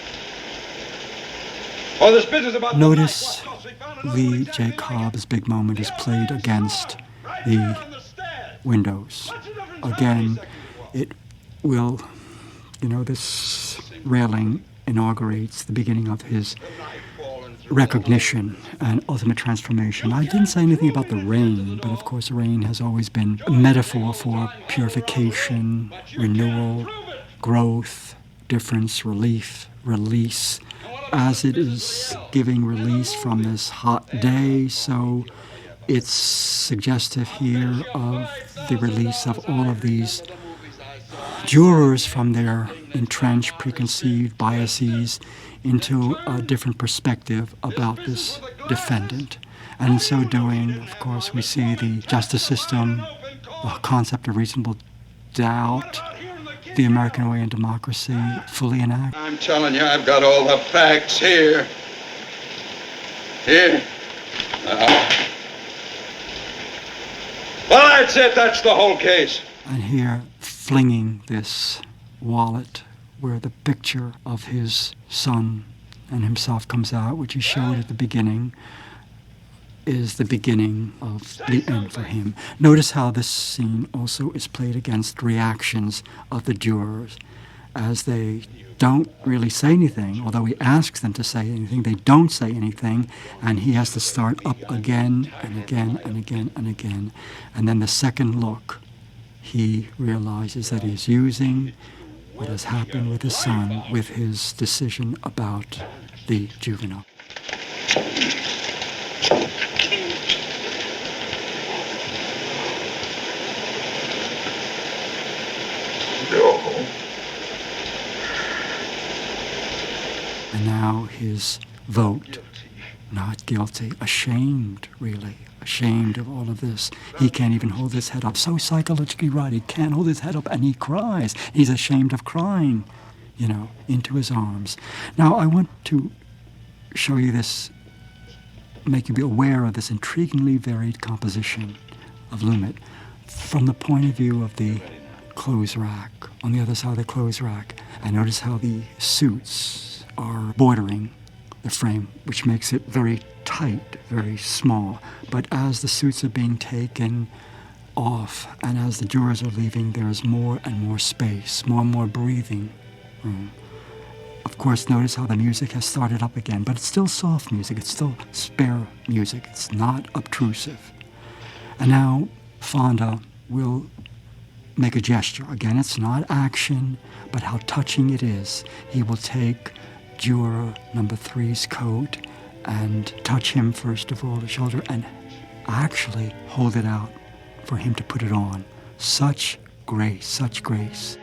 Or this business about... Notice Lee J. Cobb's big moment is played against the windows. Again, it will, this railing inaugurates the beginning of his recognition and ultimate transformation. I didn't say anything about the rain, but of course the rain has always been a metaphor for purification, renewal, growth, difference, relief, release. As it is giving release from this hot day, so it's suggestive here of the release of all of these jurors from their entrenched, preconceived biases into a different perspective about this defendant. And in so doing, of course, we see the justice system, the concept of reasonable doubt, the American way in democracy fully enact. I'm telling you, I've got all the facts here. Here. Well, that's it. That's the whole case. And here, flinging this wallet where the picture of his son and himself comes out, which he showed at the beginning, is the beginning of the end for him. Notice how this scene also is played against reactions of the jurors as they don't really say anything. Although he asks them to say anything, they don't say anything, and he has to start up again and again and again and again. And then the second look, he realizes that he's using what has happened with his son with his decision about the juvenile. No. And now his vote, not guilty, ashamed, really, ashamed of all of this. He can't even hold his head up. So psychologically right, he can't hold his head up and he cries. He's ashamed of crying, into his arms. Now, I want to show you this, make you be aware of this intriguingly varied composition of Lumet from the point of view of the clothes rack, on the other side of the clothes rack. And notice how the suits are bordering the frame, which makes it very tight, very small. But as the suits are being taken off and as the jurors are leaving, there's more and more space, more and more breathing room. Of course, notice how the music has started up again, but it's still soft music, it's still spare music, it's not obtrusive. And now Fonda will make a gesture. Again, it's not action, but how touching it is. He will take juror number 3's coat and touch him first of all, the shoulder, and actually hold it out for him to put it on. Such grace, such grace.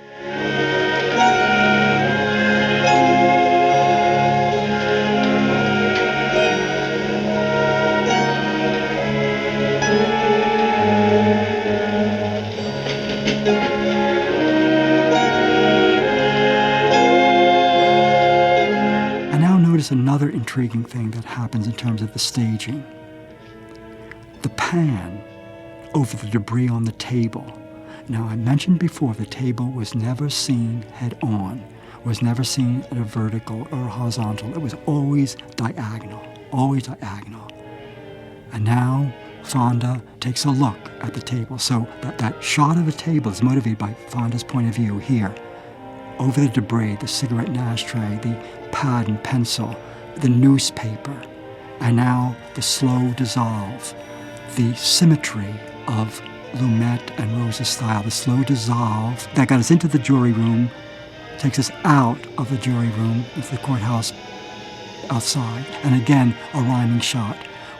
Another intriguing thing that happens in terms of the staging. The pan over the debris on the table. Now, I mentioned before the table was never seen head on, was never seen at a vertical or a horizontal. It was always diagonal, always diagonal. And now Fonda takes a look at the table. So that shot of the table is motivated by Fonda's point of view here. Over the debris, the cigarette and ashtray, the pad and pencil, the newspaper, and now the slow dissolve, the symmetry of Lumet and Rose's style, the slow dissolve that got us into the jury room, takes us out of the jury room, into the courthouse outside. And again, a rhyming shot.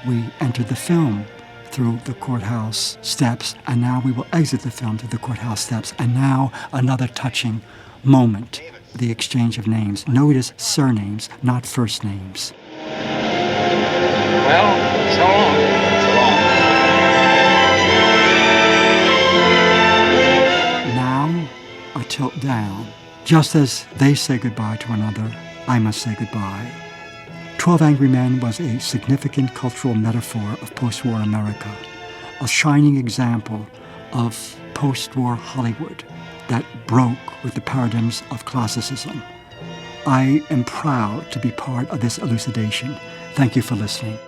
We entered the film through the courthouse steps, and now we will exit the film through the courthouse steps. And now another touching moment, the exchange of names. Notice surnames, not first names. Well, so long. Now, a tilt down. Just as they say goodbye to one another, I must say goodbye. 12 Angry Men was a significant cultural metaphor of post-war America, a shining example of post-war Hollywood that broke with the paradigms of classicism. I am proud to be part of this elucidation. Thank you for listening.